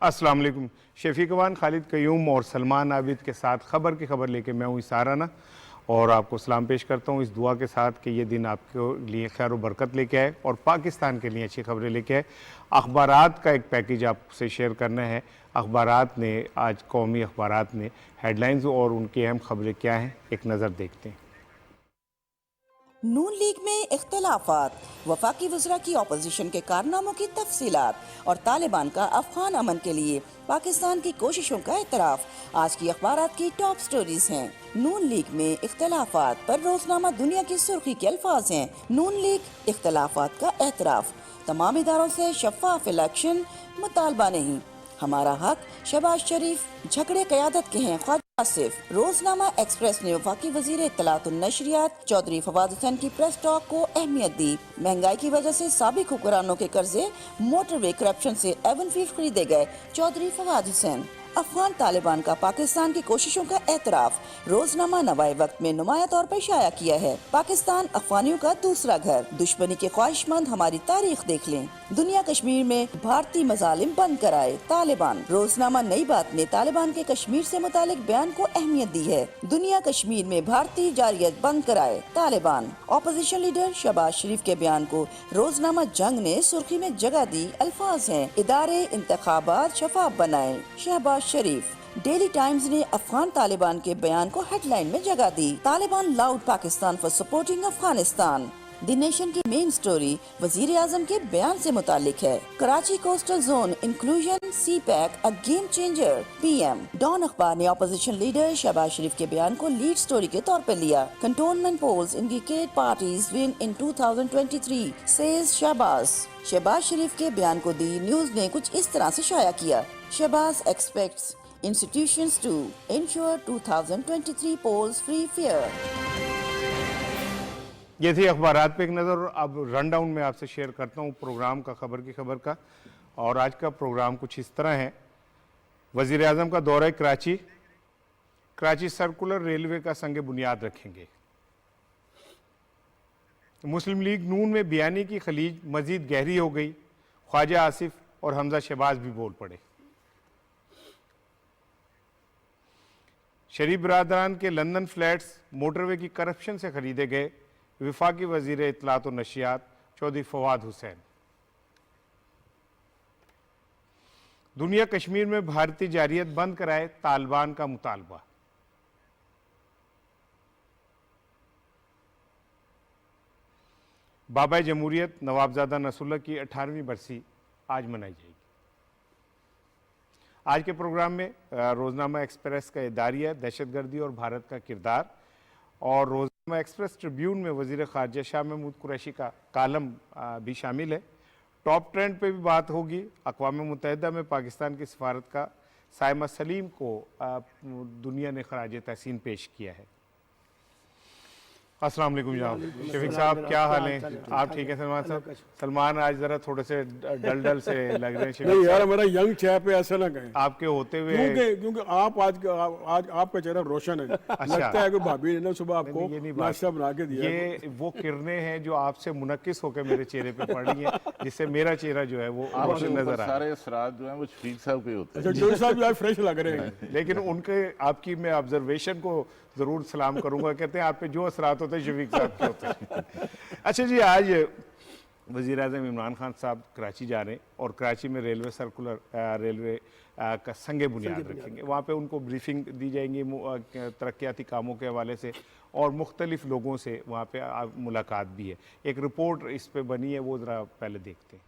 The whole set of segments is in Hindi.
अस्सलाम वालेकुम। शफीक अवान, खालिद कयूम और सलमान आबिद के साथ खबर की खबर लेके मैं हूँ इसाराना और आपको सलाम पेश करता हूँ इस दुआ के साथ कि ये दिन आपके लिए खैर व बरकत लेके आए और पाकिस्तान के लिए अच्छी खबरें लेके आए। अखबारात का एक पैकेज आपसे शेयर करना है। अखबारात ने आज कौमी अखबारात ने हेडलाइंस और उनकी अहम खबरें क्या हैं, एक नज़र देखते हैं। नून लीग में इख्तलाफात, वफाकी वज़रा की अपोजिशन के कारनामों की तफसीलात और तालिबान का अफगान अमन के लिए पाकिस्तान की कोशिशों का एतराफ़ आज की अखबारात की टॉप स्टोरीज हैं। नून लीग में इख्तलाफात पर रोजनामा दुनिया की सुर्खी के अल्फाज हैं। नून लीग इख्तलाफात का एतराफ़, तमाम इदारों से शफाफ इलेक्शन, मुतालबा नहीं, हमारा हक, शहबाज शरीफ झगड़े क़यादत के हैं, ख्वाजा आसिफ। रोजनामा एक्सप्रेस ने वफाकी वजीर इत्तलात और नशरियात चौधरी फवाद हुसैन की प्रेस टॉक को अहमियत दी। महंगाई की वजह से साबिक हुक्मरानों के कर्जे, मोटरवे करप्शन से एवन फील्ड खरीदे गए, चौधरी फवाद हुसैन। अफगान तालिबान का पाकिस्तान की कोशिशों का एतराफ, रोजनामा नवाए वक्त में नुमाया तौर पर शाया किया है। पाकिस्तान अफगानियों का दूसरा घर, दुश्मनी के ख्वाहिशमंद हमारी तारीख देख लें। दुनिया कश्मीर में भारतीय मजालिम बंद कराए, तालिबान। रोजनामा नई बात ने तालिबान के कश्मीर से मुतालिक बयान को अहमियत दी है। दुनिया कश्मीर में भारतीय जारियत बंद कराए, तालिबान। ऑपोजिशन लीडर शहबाज शरीफ के बयान को रोजनामा जंग ने सुर्खी में जगह दी। अल्फाज हैं, इदारे इंतखाबात शफाफ बनाए, शहबाज शरीफ। डेली टाइम्स ने अफगान तालिबान के बयान को हेडलाइन में जगह दी। Taliban laud Pakistan for supporting Afghanistan. The Nation की मेन स्टोरी वजीर आजम के बयान से मुतालिक है। Karachi coastal zone inclusion CPEC a game changer, PM. Dawn अखबार ने ऑपोजिशन लीडर शहबाज शरीफ के बयान को लीड स्टोरी के तौर पर लिया। Cantonment polls indicate parties win in 2023 says Shahbaz. Shahbaz Sharif के बयान को दी न्यूज ने कुछ इस तरह से शाया किया। Shahbaz expects institutions to ensure 2023 polls free fair. ये थी अखबारात पे एक नज़र। अब रन डाउन में आपसे शेयर करता हूँ प्रोग्राम का, खबर की खबर का। और आज का प्रोग्राम कुछ इस तरह है। वज़ीर आज़म का दौरा कराची, कराची सर्कुलर रेलवे का संग बुनियाद रखेंगे। मुस्लिम लीग नून में बयानी की खलीज मजीद गहरी हो गई, ख्वाजा आसिफ और हमजा शहबाज भी बोल पड़े। शरीफ बरादरान के लंदन फ्लैट्स मोटरवे की करप्शन से खरीदे गए, वफाकी वजीर इत्तलात और नशियात चौधरी फवाद हुसैन। दुनिया कश्मीर में भारतीय जारियत बंद कराए, तालिबान का मुतालबा। बाबा जमहूरियत नवाबजादा नसरुल्लाह की 18वीं बरसी आज मनाई जाएगी। आज के प्रोग्राम में रोजनामा एक्सप्रेस का इदारिया, दहशतगर्दी और भारत का किरदार, और रोजनामा एक्सप्रेस ट्रिब्यून में वज़ीर ख़ारजा शाह महमूद कुरैशी का कालम भी शामिल है। टॉप ट्रेंड पे भी बात होगी। अक़वाम मुत्तहिदा में पाकिस्तान की सफारत का साइमा सलीम को दुनिया ने खराज तहसीन पेश किया है। अस्सलाम वालेकुम जनाब। शफीक साहब क्या हाल हैं? आप ठीक हैं? सलमान साहब, सलमान आज जरा थोड़े से डल से लग रहे हैं। नहीं यार, मेरा यंग चैप है, ऐसा ना कहें। आपके होते हुए क्योंकि आप आज आपका चेहरा रोशन है। अच्छा। लगता है कि भाभी ने ना सुबह आपको नाश्ता बना के दिया। ये वो किरणें हैं जो आपसे मुनक्किस होकर मेरे चेहरे पे पड़ रही हैं, जिससे मेरा चेहरा जो है वो रोशन नजर आ रहा है। सारे असरात जो हैं वो शफीक साहब के होते हैं। अच्छा, जोशी साहब भी आज फ्रेश लग रहे हैं। लेकिन उनके आपकी मैं ऑब्जर्वेशन को जरूर सलाम करूंगा। कहते हैं आप पे जो असरात होते हैं शफीक साहब के होते हैं। अच्छा जी, आज वज़ीर आज़म इमरान खान साहब कराची जा रहे हैं और कराची में रेलवे सर्कुलर रेलवे का संग बुनियाद रखेंगे। वहाँ पे उनको ब्रीफिंग दी जाएंगी तरक्याती कामों के हवाले से, और मुख्तलिफ लोगों से वहाँ पे मुलाकात भी है। एक रिपोर्ट इस पे बनी है, वो ज़रा पहले देखते हैं।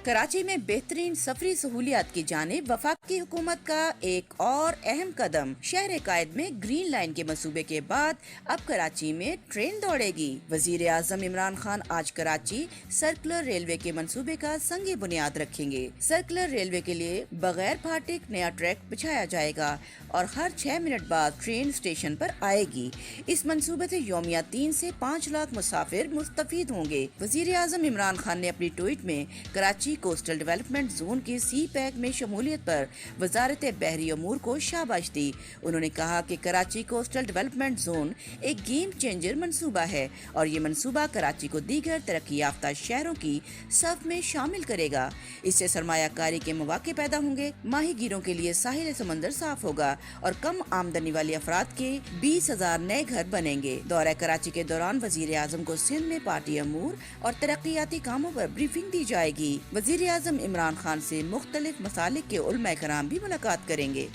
कराची में बेहतरीन सफरी सहूलियात की जानिब वफाकी हुकूमत का एक और अहम कदम। शहर कायद में ग्रीन लाइन के मंसूबे के बाद अब कराची में ट्रेन दौड़ेगी। वजीर आजम इमरान खान आज कराची सर्कुलर रेलवे के मंसूबे का संग बुनियाद रखेंगे। सर्कुलर रेलवे के लिए बगैर फाटक नया ट्रैक बिछाया जाएगा और हर 6 मिनट बाद ट्रेन स्टेशन पर आएगी। इस मंसूबे से यौमिया 3 से 5 लाख मुसाफिर मुस्तफीद होंगे। वजीर आजम इमरान खान ने अपनी ट्वीट में कराची कोस्टल डेवलपमेंट जोन के सी पैक में शमूलियत पर वजारत बहरी अमूर को शाबाश दी। उन्होंने कहा कि कराची कोस्टल डेवलपमेंट जोन एक गेम चेंजर मंसूबा है और ये मंसूबा कराची को दीगर तरक्की याफ्ता शहरों की सफ में शामिल करेगा। इससे सरमायाकारी के मौके पैदा होंगे, माहीगीरों के लिए साहिल समंदर साफ होगा और कम आमदनी वाले अफराद के 20,000 नए घर बनेंगे। दौरा कराची के दौरान वजीर आजम को सिंध में पार्टी अमूर और तरक्याती कामों पर ब्रीफिंग दी जाएगी। वजीर आजम इमरान खान से मुख्तलिफ मसालिक के उलमाए कराम भी मुलाकात करेंगे।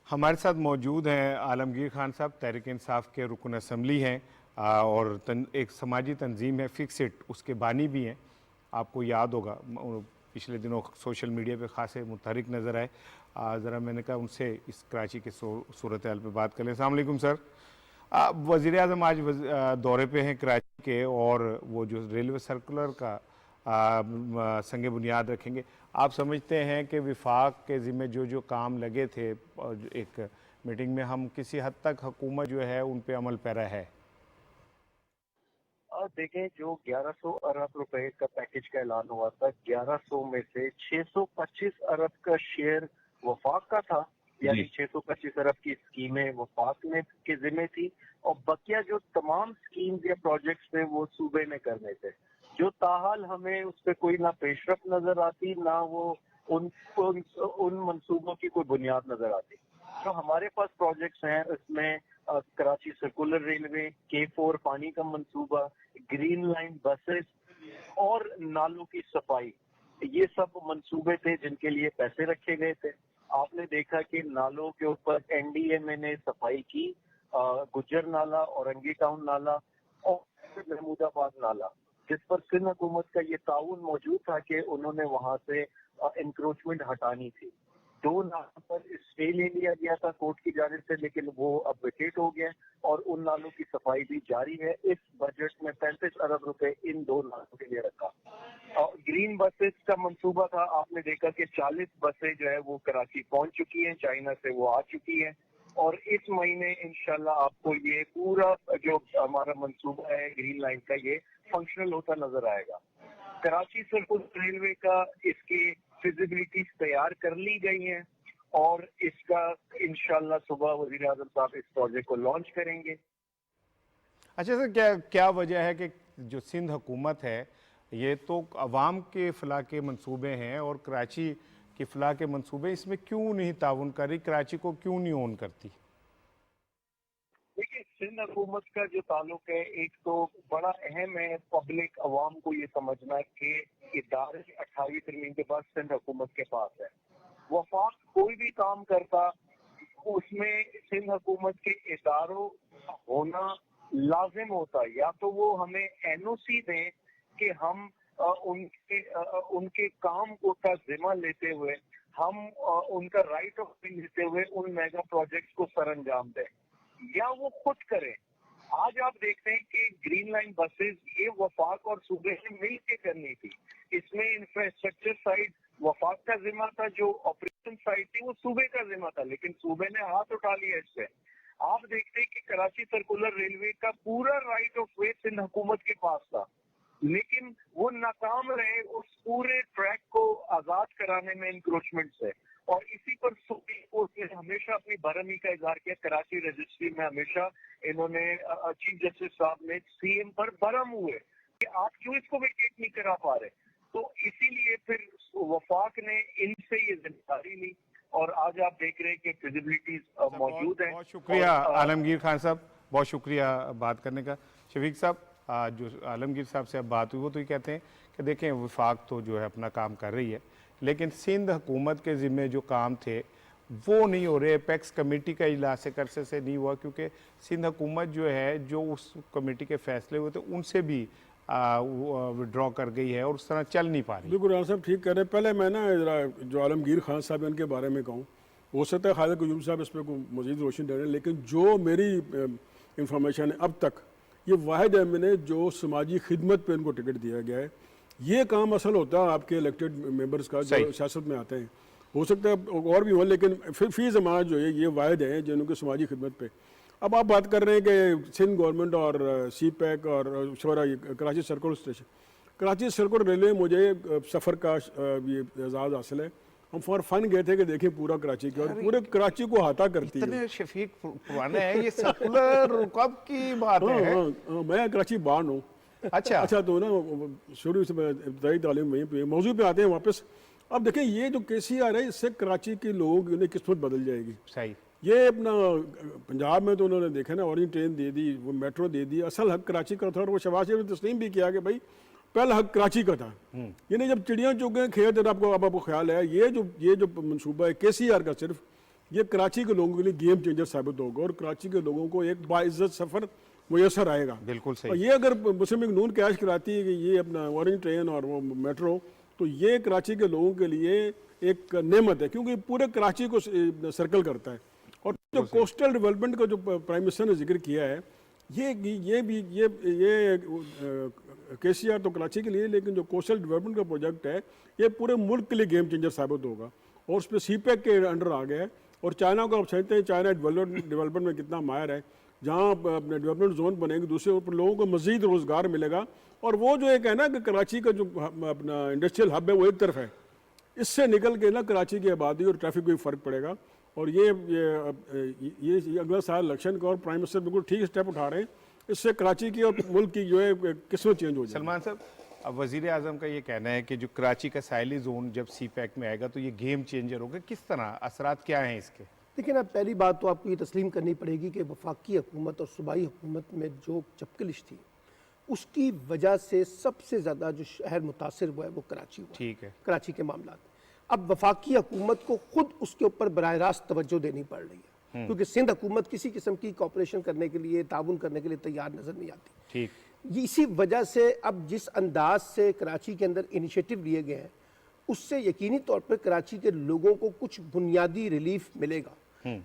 हमारे साथ मौजूद हैं आलमगीर खान साहब, तहरीक इंसाफ के रुकन असम्बली हैं और एक समाजी तंजीम है फिक्स इट, उसके बानी भी हैं। आपको याद होगा पिछले दिनों सोशल मीडिया पे खासे मुतहरिक नज़र आए। ज़रा मैंने कहा उनसे इस कराची के सूरत हाल पर बात कर लें। अस्सलाम वालेकुम सर। वज़ीर आज़म आज दौरे पे हैं कराची के और वो जो रेलवे सर्कुलर का संग बुनियाद रखेंगे। आप समझते हैं कि विफाक के ज़िम्मे जो काम लगे थे एक मीटिंग में, हम किसी हद तक हुकूमत जो है उन पे अमल पैरा है? देखें, जो 1100 अरब रुपए का पैकेज का ऐलान हुआ था, 1100 में से 625 अरब का शेयर वफाक का था, यानी 625 अरब की स्कीमें वफाक ने के जिम्मे थी और बकिया जो तमाम स्कीम्स या प्रोजेक्ट्स थे वो सूबे ने करने थे। जो ताहाल हमें उस पर कोई ना पेशरफ नजर आती, ना वो उन मंसूबों की कोई बुनियाद नजर आती। जो हमारे पास प्रोजेक्ट्स हैं उसमें कराची सर्कुलर रेलवे, K4 पानी का मंसूबा, ग्रीन लाइन बसेस और नालों की सफाई, ये सब मंसूबे थे जिनके लिए पैसे रखे गए थे। आपने देखा कि नालों के ऊपर NDMA ने सफाई की, गुज्जर नाला, औरंगी टाउन नाला और महमूदाबाद नाला, जिस पर सिंध हुकूमत का ये ताउन मौजूद था कि उन्होंने वहां से इंक्रोचमेंट हटानी थी। 2 नालों पर स्टे ले लिया गया था कोर्ट की जानिब से, लेकिन वो अब वेकेट हो गया और उन नालों की सफाई भी जारी है। इस बजट में 35 अरब रुपए इन 2 नालों के लिए रखा। और ग्रीन बसेस का मंसूबा था, आपने देखा कि 40 बसें जो है वो कराची पहुंच चुकी हैं, चाइना से वो आ चुकी हैं और इस महीने इंशाल्लाह आपको ये पूरा जो हमारा मंसूबा है ग्रीन लाइन का, ये फंक्शनल होता नजर आएगा। कराची सर्कुलर रेलवे का इसकी फिजिबिलिटी तैयार कर ली गई है और इसका इंशाल्लाह सुबह वजीर आजम साहब इस प्रोजेक्ट को लॉन्च करेंगे। अच्छा सर, क्या वजह है कि जो सिंध हुकूमत है ये तो अवाम के फलाह के मंसूबे हैं और कराची की फलाह के मंसूबे, इसमें क्यों नहीं ताउन कर रही, कराची को क्यों नहीं ओन करती? देखिए, सिंध हुकूमत का जो ताल्लुक है, एक तो बड़ा अहम है पब्लिक अवाम को ये समझना कि इदारे 28 तरमीम के बाद सिंध हुकूमत के पास है। वफाक कोई भी काम करता उसमें सिंध हुकूमत के इदारों होना लाजिम होता, या तो वो हमें NOC दें कि हम उनके काम को का जिम्मा लेते हुए हम उनका राइट ऑफ वे लेते हुए उन मेगा प्रोजेक्ट्स को सरअंजाम दें, या वो खुद करें। आज आप देखते हैं कि ग्रीन लाइन बसेस ये वफाक और सूबे ने मिल के करनी थी। इसमें इंफ्रास्ट्रक्चर साइड वफाक का जिम्मा था, जो ऑपरेशन साइड थी वो सूबे का जिम्मा था, लेकिन सूबे ने हाथ उठा लिया इससे। आप देखते हैं कि कराची सर्कुलर रेलवे का पूरा राइट ऑफ वे सिंध हुकूमत के पास था, लेकिन वो नाकाम रहे उस पूरे ट्रैक को आजाद कराने में इंक्रोचमेंट से, और इसी पर उसने हमेशा अपनी बरहमी का इजहार किया। कराची रजिस्ट्री में हमेशा इन्होंने चीफ जस्टिस साहब ने CM पर बरहम हुए कि आप क्यों इसको वेकेट नहीं करा पा रहे, तो इसीलिए फिर वफाक ने इनसे ये जिम्मेदारी ली और आज आप देख रहे हैं कि फिजिबिलिटीज मौजूद है। बहुत शुक्रिया आलमगीर खान साहब, बहुत शुक्रिया बात करने का। शफीक साहब, जो आलमगीर साहब से अब बात हुई वो तो ये कहते हैं कि देखें वफाक तो जो है अपना काम कर रही है, लेकिन सिंध हुकूमत के ज़िम्मे जो काम थे वो नहीं हो रहे। एपेक्स कमेटी का इजलास करसे से नहीं हुआ क्योंकि सिंध हुकूमत जो है जो उस कमेटी के फैसले हुए थे उनसे भी विड्रॉ कर गई है और उस तरह चल नहीं पा रही। बिल्कुल राना साहब ठीक कह रहे हैं। पहले मैं ना जो आलमगीर खान साहब हैं उनके बारे में कहूँ, हो सकता है खालिद क़य्यूम साहब इस पर मज़ीद रोशनी डालें, लेकिन जो मेरी इंफॉर्मेशन है अब तक ये वाहिद MNA जो समाजी खिदमत पे इनको टिकट दिया गया है। ये काम असल होता है आपके इलेक्टेड मेंबर्स का जो सियासत में आते हैं, हो सकता है और भी हो, लेकिन फिर फी ज़माना जो है ये वाहिद है जिनकी समाजी खिदमत पे। अब आप बात कर रहे हैं कि सिंध गवर्नमेंट और सी पैक और Karachi circular station, Karachi circular railway मुझे सफ़र का ये एजाज़ हासिल है। हम फॉर फन गए थे कि देखें पूरा कराची की, और पूरे कराची को अहाता करती है। इतने शफीक पुराने हैं ये सर्कुलर, कब की बात हाँ, है? हाँ, मैं कराची बार्न हूँ। अच्छा तो ना शुरू से इब्तदाई तालीम वहीं पे, मौजू पे आते हैं वापस। अब देखें ये जो KCR है इससे कराची के लोगों की किस्मत बदल जाएगी। सही। ये अपना पंजाब में तो उन्होंने देखा ना, ऑरेंज ट्रेन दे दी, वो मेट्रो दे दी, असल हक कराची का था। और वो शहबाज शरीफ ने तस्लीम भी किया कि भाई पहला हक कराची का था। यानी जब चिड़ियाँ चुग गए खेत, आपको ख्याल है ये जो मनसूबा है KCR का, सिर्फ ये कराची के लोगों के लिए गेम चेंजर साबित होगा और कराची के लोगों को एक बाइज्जत सफ़र मुयसर आएगा। बिल्कुल सही। और ये अगर मुस्लिम लीग नून कैश कराती है कि ये अपना ऑरेंज ट्रेन और वो मेट्रो, तो ये कराची के लोगों के लिए एक नेमत है, क्योंकि पूरे कराची को सर्कल करता है। और जो कोस्टल डेवलपमेंट का जो प्राइम मिनिस्टर ने जिक्र किया है, ये KCR तो कराची के लिए, लेकिन जो कोस्टल डेवलपमेंट का प्रोजेक्ट है ये पूरे मुल्क के लिए गेम चेंजर साबित होगा। और उस पर CPEC के अंडर आ गया है। और चाइना को आप समझते हैं, चाइना डेवलपमेंट में कितना माहिर है। जहाँ अपने डेवलपमेंट जोन बनेंगे दूसरे ऊपर, लोगों को मज़ीद रोज़गार मिलेगा। और वो जो एक है ना कि कराची का जो अपना इंडस्ट्रियल हब है वो एक तरफ है, इससे निकल के ना कराची की आबादी और ट्रैफिक को भी फ़र्क पड़ेगा। और ये अगला साल इलेक्शन का, और प्राइम मिनिस्टर बिल्कुल ठीक स्टेप उठा रहे हैं, इससे कराची की और मुल्क की जो है किस्मत चेंज हो जाए। सलमान साहब, अब वज़ीर आज़म का ये कहना है कि जो कराची का साहिली जोन जब CPEC में आएगा तो ये गेम चेंजर होगा। किस तरह, असरात क्या हैं इसके? देखिए ना, पहली बात तो आपको ये तस्लीम करनी पड़ेगी कि वफाकी हुकूमत और सूबाई हुकूमत में जो चपकलिश थी, उसकी वजह से सबसे ज़्यादा जो शहर मुतासिर हुआ है वो कराची हुआ। ठीक है। कराची के मामला। अब वफाकी हुकूमत को खुद उसके ऊपर बराह रास्त तवज्जो देनी पड़ रही है, क्योंकि सिंध हुकूमत किसी किस्म की कॉपरेशन करने के लिए, ताउन करने के लिए तैयार नज़र नहीं आती। ठीक। इसी वजह से अब जिस अंदाज से कराची के अंदर इनिशिएटिव लिए गए हैं, उससे यकीनी तौर पर कराची के लोगों को कुछ बुनियादी रिलीफ मिलेगा।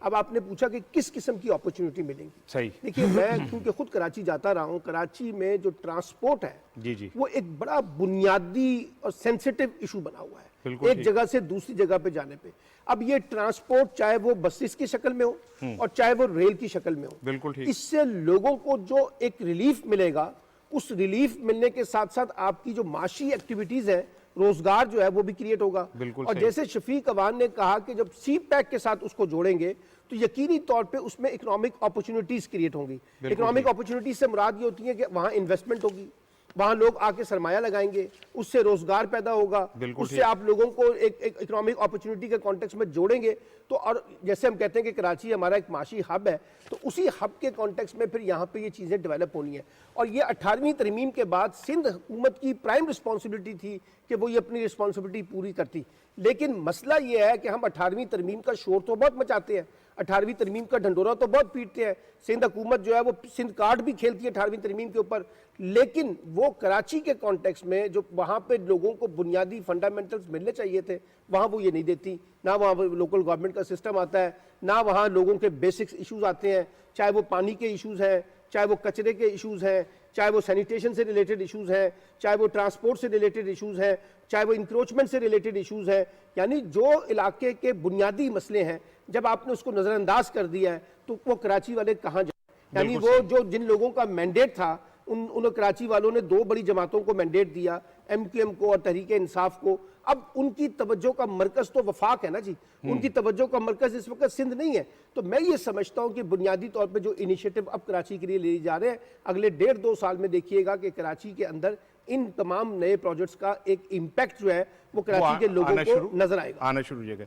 अब आपने पूछा कि किस किस्म की अपॉर्चुनिटी मिलेंगी। सही। देखिए, मैं क्योंकि खुद कराची जाता रहा हूँ, कराची में जो ट्रांसपोर्ट है जी। वो एक बड़ा बुनियादी और सेंसिटिव इशू बना हुआ है, बिल्कुल एक जगह से दूसरी जगह पे जाने पे। अब ये ट्रांसपोर्ट चाहे वो बसेस की शक्ल में हो और चाहे वो रेल की शक्ल में हो, बिल्कुल ठीक। इससे लोगों को जो एक रिलीफ मिलेगा, उस रिलीफ मिलने के साथ साथ आपकी जो माशी एक्टिविटीज है, रोजगार जो है वो भी क्रिएट होगा। और जैसे शफीक अवान ने कहा कि जब CPEC के साथ उसको जोड़ेंगे तो यकीनी तौर पे उसमें इकोनॉमिक अपॉर्चुनिटीज क्रिएट होंगी। इकोनॉमिक अपॉर्चुनिटीज से मुराद ये होती है कि वहां इन्वेस्टमेंट होगी, वहां लोग आके सरमाया लगाएंगे, उससे रोजगार पैदा होगा, उससे आप लोगों को एक इकोनॉमिक अपॉर्चुनिटी के कॉन्टेक्स्ट में जोड़ेंगे। तो और जैसे हम कहते हैं कि कराची हमारा एक माशी हब है, तो उसी हब के कॉन्टेक्स्ट में फिर यहाँ पे ये चीज़ें डेवलप होनी है। और ये 18वीं तरमीम के बाद सिंध हुकूमत की प्राइम रिस्पॉन्सिबिलिटी थी कि वो ये अपनी रिस्पॉन्सिबिलिटी पूरी करती। लेकिन मसला ये है कि हम 18वीं तरमीम का शोर तो बहुत मचाते हैं, 18वीं तरमीम का ढंडोरा तो बहुत पीटते हैं, सिंध हुकूमत जो है वो सिंध कार्ड भी खेलती है 18वीं तरमीम के ऊपर, लेकिन वो कराची के कॉन्टेक्स्ट में जो वहाँ पे लोगों को बुनियादी फंडामेंटल्स मिलने चाहिए थे, वहाँ वो ये नहीं देती। ना वहाँ लोकल गवर्नमेंट का सिस्टम आता है, ना वहाँ लोगों के बेसिक्स इशूज़ आते हैं, चाहे वो पानी के इशूज़ हैं, चाहे वो कचरे के इशूज़ हैं, चाहे वो सैनिटेशन से रिलेटेड इशूज़ हैं, चाहे वो ट्रांसपोर्ट से रिलेटेड इशूज़ हैं, चाहे वो इंक्रोचमेंट से रिलेटेड इशूज़ हैं। यानी जो इलाके के बुनियादी मसले हैं, जब आपने उसको नज़रअंदाज कर दिया है तो वो कराची वाले कहाँ जाए। यानी वो जो जिन लोगों का मैंडेट था, उन कराची वालों ने दो बड़ी जमातों को मैंडेट दिया, MQM को और तहरीक इंसाफ को। अब उनकी तवज्जो का मरकज तो वफाक है ना जी, उनकी तवज्जो का मरकज इस वक्त सिंध नहीं है। तो मैं ये समझता हूँ कि बुनियादी तौर पे जो इनिशिएटिव अब कराची के लिए ले जा रहे हैं, अगले 1.5-2 साल में देखिएगा कि कराची के अंदर इन तमाम नए प्रोजेक्ट्स का एक इम्पैक्ट जो है वो कराची के लोगों को नजर आएगा, आना शुरू हो जाएगा।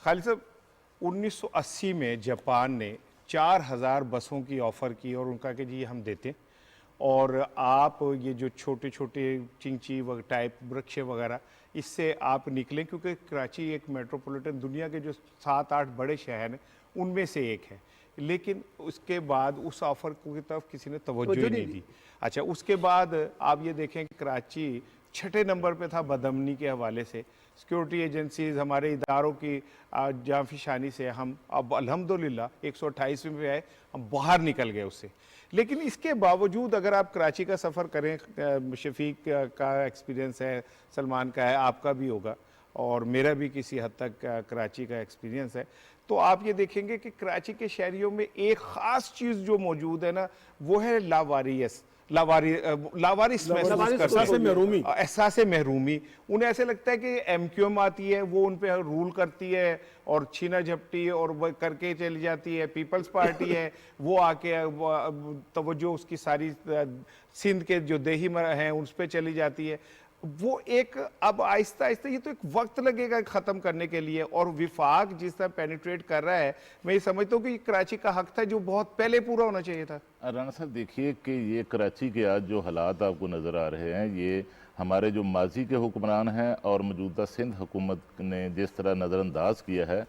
खालिद साहब, 1980 में जापान ने 4000 बसों की ऑफ़र की और उनका कि जी हम देते हैं, और आप ये जो छोटे छोटे चिंची टाइप वृक्ष वगैरह, इससे आप निकलें, क्योंकि कराची एक मेट्रोपॉलिटन दुनिया के जो 7-8 बड़े शहर हैं उनमें से एक है। लेकिन उसके बाद उस ऑफ़र की तरफ किसी ने तवज्जो ही नहीं दी। अच्छा, उसके बाद आप ये देखें कि कराची 6ठे नंबर पे था बदअमनी के हवाले से। सिक्योरिटी एजेंसीज, हमारे इदारों की जाफिशानी से हम अब अल्हम्दुलिल्लाह 128वें पे आए, हम बाहर निकल गए उससे। लेकिन इसके बावजूद अगर आप कराची का सफ़र करें, शफीक का एक्सपीरियंस है, सलमान का है, आपका भी होगा, और मेरा भी किसी हद तक कराची का एक्सपीरियंस है, तो आप ये देखेंगे कि कराची के शहरियों में एक ख़ास चीज़ जो मौजूद है ना, वो है लावारिस एहसास महरूमी। उन्हें ऐसे लगता है कि एमक्यूएम आती है, वो उन पे रूल करती है और छीना झपटी और वो करके चली जाती है, पीपल्स पार्टी है वो आके तवज्जो उसकी सारी सिंध के जो देही हैं उस पर चली जाती है। वो एक अब आहिस्ता आहिस्ता ये तो एक वक्त लगेगा ख़त्म करने के लिए, और विफाक जिस तरह पेनिट्रेट कर रहा है, मैं ये समझता हूँ कि कराची का हक था जो बहुत पहले पूरा होना चाहिए था। राना साहब देखिए कि ये कराची के आज जो हालात आपको नज़र आ रहे हैं, ये हमारे जो माजी के हुक्मरान हैं और मौजूदा सिंध हुकूमत ने जिस तरह नज़रअंदाज किया है,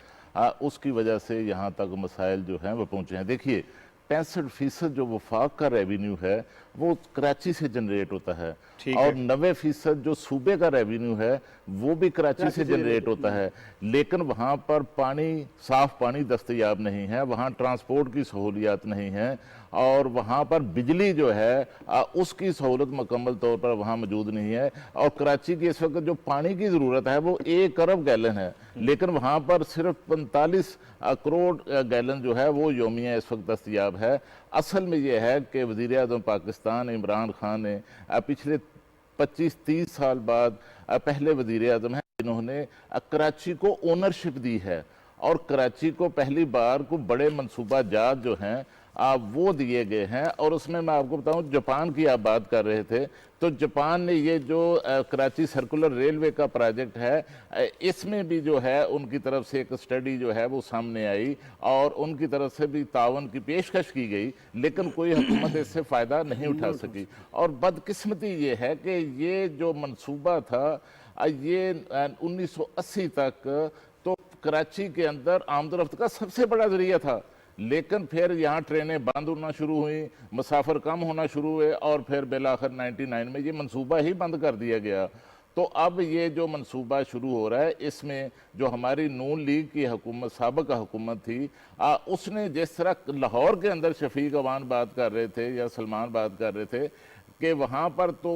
उसकी वजह से यहाँ तक मसाइल जो हैं वो पहुँचे हैं। देखिए 65% जो वफाक का रेवेन्यू है वो कराची से जनरेट होता है, और 90% जो सूबे का रेवेन्यू है वो भी कराची से जनरेट होता है, लेकिन वहाँ पर पानी, साफ पानी दस्तयाब नहीं है, वहाँ ट्रांसपोर्ट की सहूलियात नहीं है, और वहाँ पर बिजली जो है उसकी सहूलत मुकम्मल तौर पर वहाँ मौजूद नहीं है। और कराची की इस वक्त जो पानी की ज़रूरत है वो 1 अरब गैलन है, लेकिन वहाँ पर सिर्फ 45 करोड़ गैलन जो है वो योमिया इस वक्त दस्तयाब है। असल में ये है कि वज़ीर आज़म पाकिस्तान इमरान खान ने पिछले 25-30 साल बाद पहले वज़ीर आज़म हैं जिन्होंने कराची को ओनरशिप दी है, और कराची को पहली बार को बड़े मनसूबा जात जो हैं वो दिए गए हैं। और उसमें मैं आपको बताऊं, जापान की आप बात कर रहे थे, तो जापान ने ये जो कराची सर्कुलर रेलवे का प्रोजेक्ट है, इसमें भी जो है उनकी तरफ से एक स्टडी जो है वो सामने आई और उनकी तरफ से भी तावन की पेशकश की गई, लेकिन कोई हुकूमत इससे फ़ायदा नहीं उठा सकी। और बदकिस्मती ये है कि ये जो मंसूबा था ये 1980 तक तो कराची के अंदर आमदोरफ्त का सबसे बड़ा जरिया था, लेकिन फिर यहाँ ट्रेनें बंद होना शुरू हुई, मुसाफिर कम होना शुरू हुए, और फिर बिलाखिर 99 में ये मंसूबा ही बंद कर दिया गया। तो अब ये जो मंसूबा शुरू हो रहा है, इसमें जो हमारी नून लीग की हुकूमत, साबिक़ हुकूमत थी, उसने जिस तरह लाहौर के अंदर शफीक अवान बात कर रहे थे या सलमान बात कर रहे थे कि वहाँ पर तो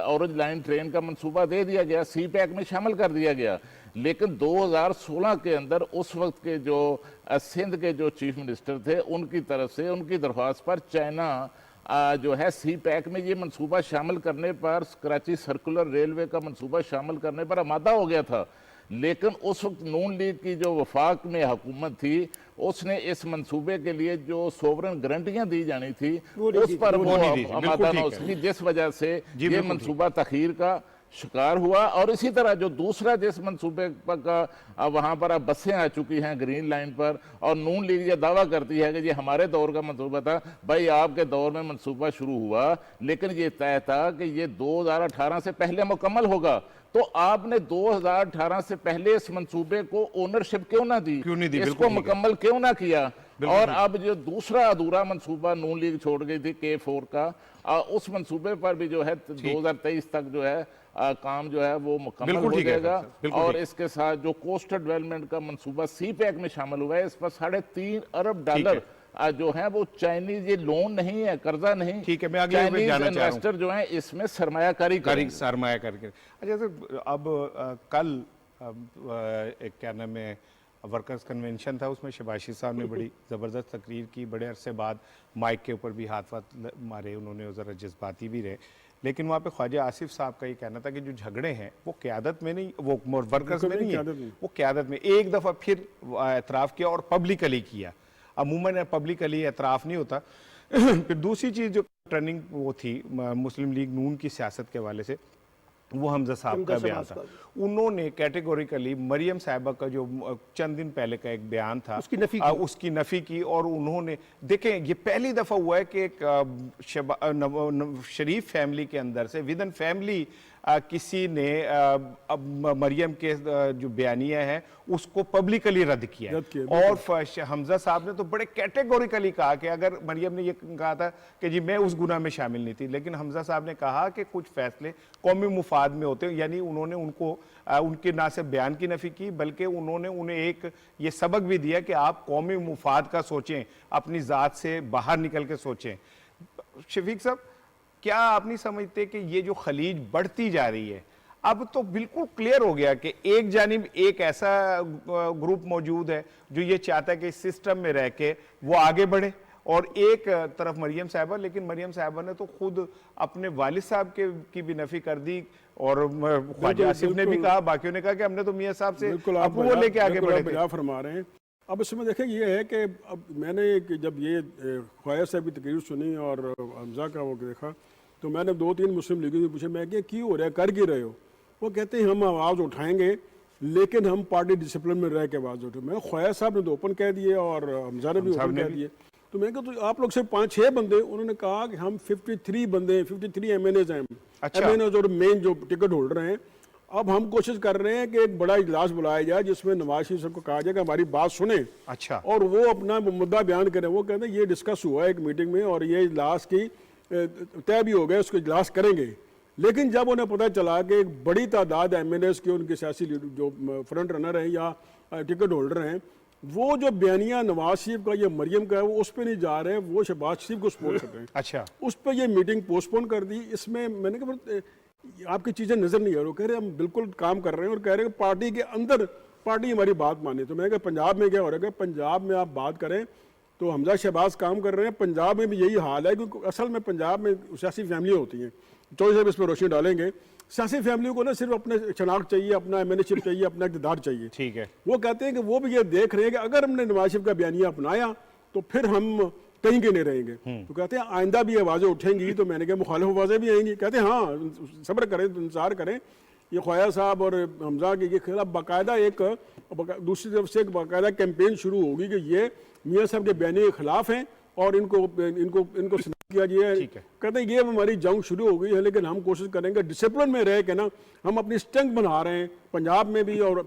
ऑरेंज लाइन ट्रेन का मंसूबा दे दिया गया, सी पैक में शामिल कर दिया गया, लेकिन 2016 के अंदर उस वक्त के जो सिंध के जो चीफ मिनिस्टर थे उनकी तरफ से उनकी दरख्वास्त पर चाइना जो है सी पैक में ये मंसूबा शामिल करने पर, कराची सर्कुलर रेलवे का मंसूबा शामिल करने पर आमादा हो गया था। लेकिन उस वक्त नून लीग की जो वफाक में हुकूमत थी उसने इस मंसूबे के लिए जो सोवरन गारंटियां दी जानी थी उस पर वो आमादा न हो सकी, जिस वजह से ये मंसूबा तखीर का शिकार हुआ। और इसी तरह जो दूसरा जिस मंसूबे का वहाँ पर अब बसें आ चुकी हैं ग्रीन लाइन पर, और नून लीग ये दावा करती है कि ये हमारे दौर का मंसूबा था। भाई आपके दौर में मंसूबा शुरू हुआ, लेकिन ये तय था कि ये 2018 से पहले मुकम्मल होगा, तो आपने 2018 से पहले इस मंसूबे को ओनरशिप क्यों ना दी, इसको मुकम्मल क्यों ना किया। और अब जो दूसरा अधूरा मंसूबा नून लीग छोड़ गई थी K4 का, उस मंसूबे पर भी जो है 2023 तक जो है काम जो है वो मुकम्मल हो जाएगा। और इसके साथ जो कोस्टल डेवलपमेंट का मंसूबा सी पैक में शामिल हुआ है, इस पर $3.5 अरब जो है वो चाइनीज, ये लोन नहीं है, कर्जा नहीं, ठीक है, मैं अगले में जाना चाह रहा हूं। इन्वेस्टर जो है इसमें सरमायाकारी करके। अच्छा सर, अब कल एक क्या नाम है वर्कर्स कन्वेंशन था, उसमें शबाशी साहब ने बड़ी ज़बरदस्त तकरीर की, बड़े अरसे बाद माइक के ऊपर भी हाथ मारे उन्होंने, ज़रा जज्बाती भी रहे, लेकिन वहाँ पे ख्वाजा आसिफ साहब का ये कहना था कि जो झगड़े हैं वो क़यादत में नहीं, वो वर्कर्स में नहीं है, वो क़यादत में। एक दफ़ा फिर एतराफ़ किया और पब्लिकली किया, अमूमन पब्लिकली एतराफ़ नहीं होता। फिर दूसरी चीज़ जो टर्निंग वो थी मुस्लिम लीग नून की सियासत के हवाले से, वो हमजा साहब का बयान था। उन्होंने कैटेगोरिकली मरियम साहिबा का जो चंद दिन पहले का एक बयान था उसकी नफ़ी की, और उन्होंने देखें ये पहली दफ़ा हुआ है कि एक शरीफ फैमिली के अंदर से विद इन फैमिली किसी ने मरियम के जो बयानिया है उसको पब्लिकली रद्द किया। और हमजा साहब ने तो बड़े कैटेगोरिकली कहा कि अगर मरियम ने ये कहा था कि जी मैं उस गुनाह में शामिल नहीं थी, लेकिन हमजा साहब ने कहा कि कुछ फैसले कौमी मुफाद में होते हैं, यानी उन्होंने उनको उनके ना सिर्फ बयान की नफ़ी की बल्कि उन्होंने उन्हें एक ये सबक भी दिया कि आप कौमी मुफाद का सोचें, अपनी ज़ात से बाहर निकल के सोचें। शफीक साहब, क्या आप नहीं समझते कि ये जो खलीज बढ़ती जा रही है, अब तो बिल्कुल क्लियर हो गया कि एक जानिब एक ऐसा ग्रुप मौजूद है जो ये चाहता है कि इस सिस्टम में रह के वो आगे बढ़े, और एक तरफ मरियम साहिबा, लेकिन मरियम साहिबा ने तो खुद अपने वालिद साहब की भी नफी कर दी, और ख्वाजा आसिफ ने भी कहा, बाकियों ने कहा कि हमने तो मियां साहब से अप्रूवल लेके आगे बढ़े थे। फरमा रहे हैं। अब इसमें देखें ये है कि अब मैंने जब ये ख्वाजा साहब की तकरीर सुनी और हमजा का वो देखा, तो मैंने 2-3 मुस्लिम लीगों से पूछा, मैं क्या क्यों हो रहा है, कर क्यों रहे हो? वो कहते हैं हम आवाज़ उठाएंगे लेकिन हम पार्टी डिसिप्लिन में रह के आवाज़ उठे। मैं ख्वाजा साहब ने तो ओपन कह दिए और हमजा ने भी ओपन कह दिए। तो मैं कहा तो आप लोग से 5-6 बंदे, उन्होंने कहा कि हम 53 बंदे, 53 MNAs हैं, MNAs और मेन जो टिकट होल्डर हैं। अब हम कोशिश कर रहे हैं कि एक बड़ा इजलास बुलाया जाए जिसमें नवाज शरीफ साहब को कहा जाए कि हमारी बात सुने, और वो अपना मुद्दा बयान करें। वो कहते हैं ये डिस्कस हुआ एक मीटिंग में और ये इजलास की तय भी हो गया, उसको इजलास करेंगे। लेकिन जब उन्हें पता चला कि एक बड़ी तादाद MNAs के, उनके सियासी जो फ्रंट रनर हैं या टिकट होल्डर हैं, वो जो बयानिया नवाज शरीफ का या मरियम का है वो उस पर नहीं जा रहे हैं, वो शहबाज शरीफ को सपोर्ट कर रहे हैं। अच्छा, उस पर ये मीटिंग पोस्टपोन कर दी। इसमें मैंने कहा आपकी चीज़ें नज़र नहीं आ रही। कह रहे हम बिल्कुल काम कर रहे हैं, और कह रहे हैं पार्टी के अंदर पार्टी हमारी बात माने। तो मैंने कहा पंजाब में क्या हो रहा है? पंजाब में आप बात करें तो हमजा शहबाज काम कर रहे हैं, पंजाब में भी यही हाल है, क्योंकि असल में पंजाब में सियासी फैमिलियाँ होती हैं। चौधरी साहब इस पर रोशनी डालेंगे। सियासी फैमिलियों को ना सिर्फ अपने शनाख्त चाहिए, अपना MNAship चाहिए, अपना इक़्तिदार चाहिए। ठीक है। वो कहते हैं कि वो भी ये देख रहे हैं कि अगर हमने नवाज शरीफ का बयानिया अपनाया तो फिर हम कहीं के नहीं रहेंगे। तो कहते हैं आइंदा भी आवाज़ें उठेंगी। तो मैंने कहा मुखालिफ आवाज़ें भी आएंगी। कहते हैं हाँ सब्र करें, इंतजार करें। ये ख्वाजा साहब और हमजा के खिलाफ बाकायदा दूसरी तरफ से एक बाकायदा कैंपेन शुरू होगी कि ये मियाँ साहब के बयानी के खिलाफ हैं और इनको स्नैप किया जाए। कहते हैं ये हमारी जंग शुरू हो गई है, लेकिन हम कोशिश करेंगे डिसिप्लिन में रह के ना, हम अपनी स्ट्रेंथ बना रहे हैं पंजाब में भी और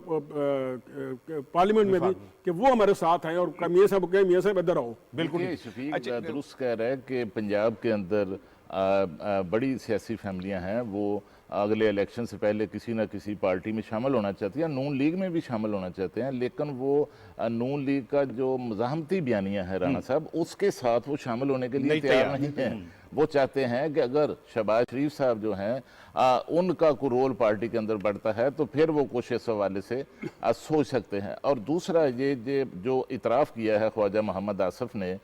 पार्लियामेंट में भी, कि वो हमारे साथ हैं और मियाँ साहब इधर आओ। बिल्कुल शफीक दुरुस्त कह रहा है कि पंजाब के अंदर बड़ी सियासी फैमिलियां हैं, वो अगले इलेक्शन से पहले किसी न किसी पार्टी में शामिल होना चाहती हैं, नून लीग में भी शामिल होना चाहते हैं, लेकिन वो नून लीग का जो मज़ाहमती बयानिया है राणा साहब, उसके साथ वो शामिल होने के लिए तैयार नहीं है। वो चाहते हैं कि अगर शहबाज शरीफ साहब जो हैं उनका कोई रोल पार्टी के अंदर बढ़ता है तो फिर वो कुछ इस हवाले से सोच सकते हैं। और दूसरा ये जो इतराफ़ किया है ख्वाजा मोहम्मद आसफ ने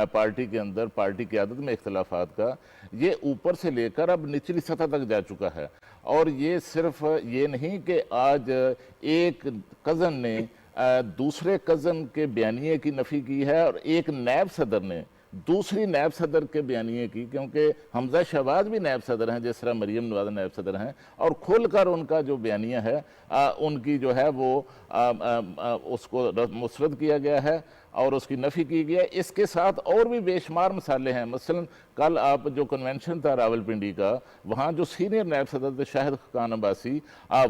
पार्टी के अंदर पार्टी की आदत में इख्तलाफात का, ये ऊपर से लेकर अब निचली सतह तक जा चुका है। और ये सिर्फ ये नहीं कि आज एक कज़न ने दूसरे कज़न के बयानिए की नफ़ी की है और एक नायब सदर ने दूसरी नायब सदर के बयानिए की, क्योंकि हमजा शहबाज भी नायब सदर हैं जिस तरह मरियम नवाज नायब सदर हैं, और खुलकर उनका जो बयानिया है उनकी जो है वो उसको मुस्तरद किया गया है और उसकी नफ़ी की गई है। इसके साथ और भी बेशुमार मसाले हैं। मसलन कल आप जो कन्वेंशन था रावलपिंडी का, वहाँ जो सीनियर नायब सदर थे शाहिद खान अब्बासी,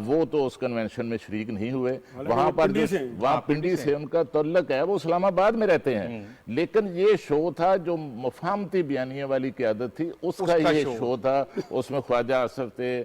वो तो उस कन्वेंशन में शरीक नहीं हुए। वहाँ पर वहाँ पिंडी से उनका तल्लक है, वो इस्लामाबाद में रहते हैं। लेकिन ये शो था जो मुफाहमती बयानिया वाली क़यादत थी, उसका ये शो था। उसमें ख्वाजा आसफ थे,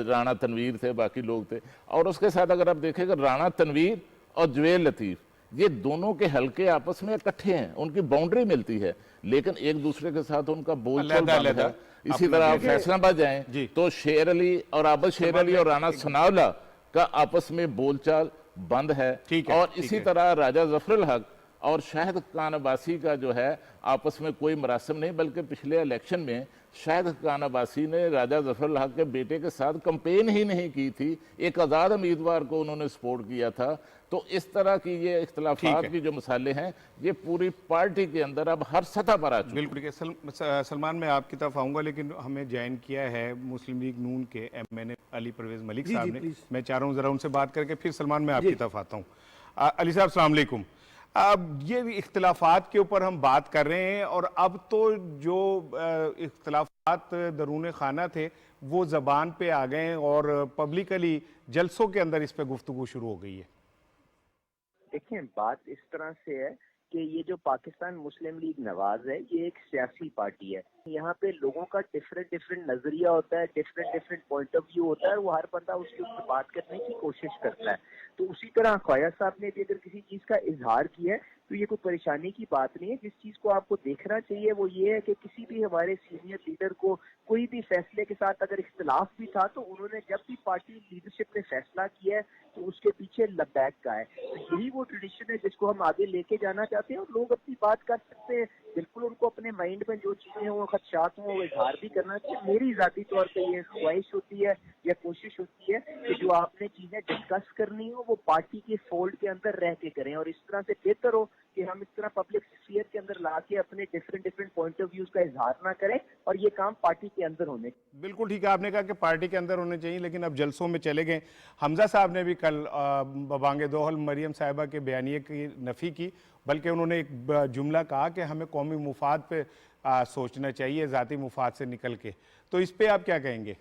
राणा तनवीर थे, बाकी लोग थे। और उसके साथ अगर आप देखेंगे राणा तनवीर और जवेल लतीफ़, ये दोनों के हल्के आपस में इकट्ठे हैं, उनकी बाउंड्री मिलती है, लेकिन एक दूसरे के साथ उनका बोलचाल बंद है। इसी तरह आप फैसलाबाद जाएं तो शेर अली और आबद शेर अली और राणा सनाउल्लाह का आपस में बोलचाल बंद है। और इसी तरह राजा जफरुल हक और शाहिद खान अब्बासी का जो है आपस में कोई मरासम नहीं, बल्कि पिछले इलेक्शन में शाहिद खान अब्बासी ने राजा जफरुल हक के बेटे के साथ कंपेन ही नहीं की थी, एक आज़ाद उम्मीदवार को उन्होंने सपोर्ट किया था। तो इस तरह की ये इख्तलाफात की जो मसाले हैं, ये पूरी पार्टी के अंदर अब हर सतह पर आ चुके हैं। बिल्कुल। सलमान, मैं आपकी तरफ आऊँगा, लेकिन हमें ज्वाइन किया है मुस्लिम लीग नून के MNA अली परवेज़ मलिक साहब ने। मैं चाह रहा हूँ ज़रा उनसे बात करके फिर सलमान मैं आपकी तरफ आता हूँ। अली साहब अस्सलाम वालेकुम। अब ये इख्तलाफात के ऊपर हम बात कर रहे हैं, और अब तो जो इख्तलाफात दरूने खाना थे वो ज़बान पे आ गए हैं और पब्लिकली जलसों के अंदर इस पे गुफ्तगू शुरू हो गई है। देखिए, बात इस तरह से है कि ये जो पाकिस्तान मुस्लिम लीग नवाज है, ये एक सियासी पार्टी है। यहाँ पे लोगों का डिफरेंट नजरिया होता है, डिफरेंट पॉइंट ऑफ व्यू होता है, वो हर बंदा उसके ऊपर बात करने की कोशिश करता है। तो उसी तरह ख्वाजा साहब ने भी अगर किसी चीज का इजहार किया है तो ये कोई परेशानी की बात नहीं है। जिस चीज को आपको देखना चाहिए वो ये है कि किसी भी हमारे सीनियर लीडर को कोई भी फैसले के साथ अगर इख्तलाफ भी था तो उन्होंने जब भी पार्टी लीडरशिप ने फैसला किया है तो उसके पीछे लबैक का है। तो यही वो ट्रेडिशन है जिसको हम आगे लेके जाना चाहते हैं और लोग अपनी बात कर सकते हैं। बिल्कुल उनको अपने माइंड में जो चीजें हों, खदशात हों, वो इजहार भी करना चाहिए। मेरी जाती तौर पे ये ख्वाहिश होती है या कोशिश होती है कि जो आपने चीजें डिस्कस करनी हो वो पार्टी के फोल्ड के अंदर रह के करें और इस तरह से बेहतर हो कि हम इस तरह पब्लिक स्फीयर के अंदर ला के अपने डिफरेंट पॉइंट ऑफ व्यूज का इजहार ना करें और ये काम पार्टी के अंदर होने। बिल्कुल ठीक है, आपने कहा कि पार्टी के अंदर होने चाहिए, लेकिन अब जलसों में चले गए। हमजा साहब ने भी कल बबांगे दोहल मरियम साहिबा के बयानिए की नफ़ी की, बल्कि उन्होंने एक जुमला कहा कि हमें कौमी मुफाद पे सोचना चाहिए ज़ाती मुफाद से निकल के। तो इस पे आप क्या कहेंगे?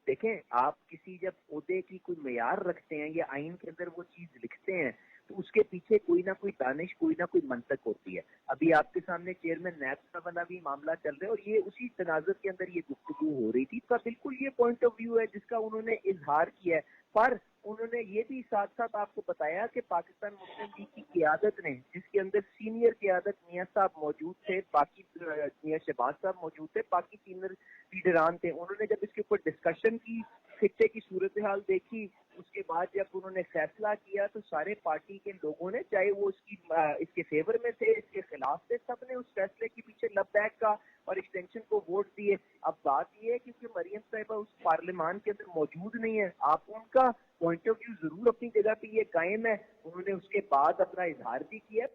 देखें, आप किसी जब ओहदे की कोई मेयार रखते हैं या आइन के अंदर वो चीज लिखते हैं तो उसके पीछे कोई ना कोई दानिश, कोई ना कोई मंतक होती है। अभी आपके सामने चेयरमैन नैब साहब वाला भी मामला चल रहा है और ये उसी तनाजुर के अंदर ये गुफ्तगू हो रही थी। तो बिल्कुल ये पॉइंट ऑफ व्यू है जिसका उन्होंने इजहार किया है, पर उन्होंने ये भी साथ साथ आपको बताया कि पाकिस्तान मुस्लिम लीग की क़यादत ने, जिसके अंदर सीनियर क़यादत मियां साहब मौजूद थे, बाकी मियां शहबाज साहब मौजूद थे, बाकी सीनियर लीडरान थे, उन्होंने जब इसके ऊपर डिस्कशन की, खित्ते की सूरत हाल देखी, उसके बाद जब उन्होंने फैसला किया तो सारे पार्टी के लोगों ने, चाहे वो इसके फेवर में थे, इसके खिलाफ थे, सब ने उस फैसले के पीछे लबैक का और एक्सटेंशन को वोट दिए। अब बात यह है क्योंकि मरियम साहिबा उस पार्लियामान के अंदर मौजूद नहीं है, आप उनका पॉइंट ऑफ व्यू जरूर अपनी जगह पे ये कायम है, उन्होंने उसके बाद अपना इजहार भी किया।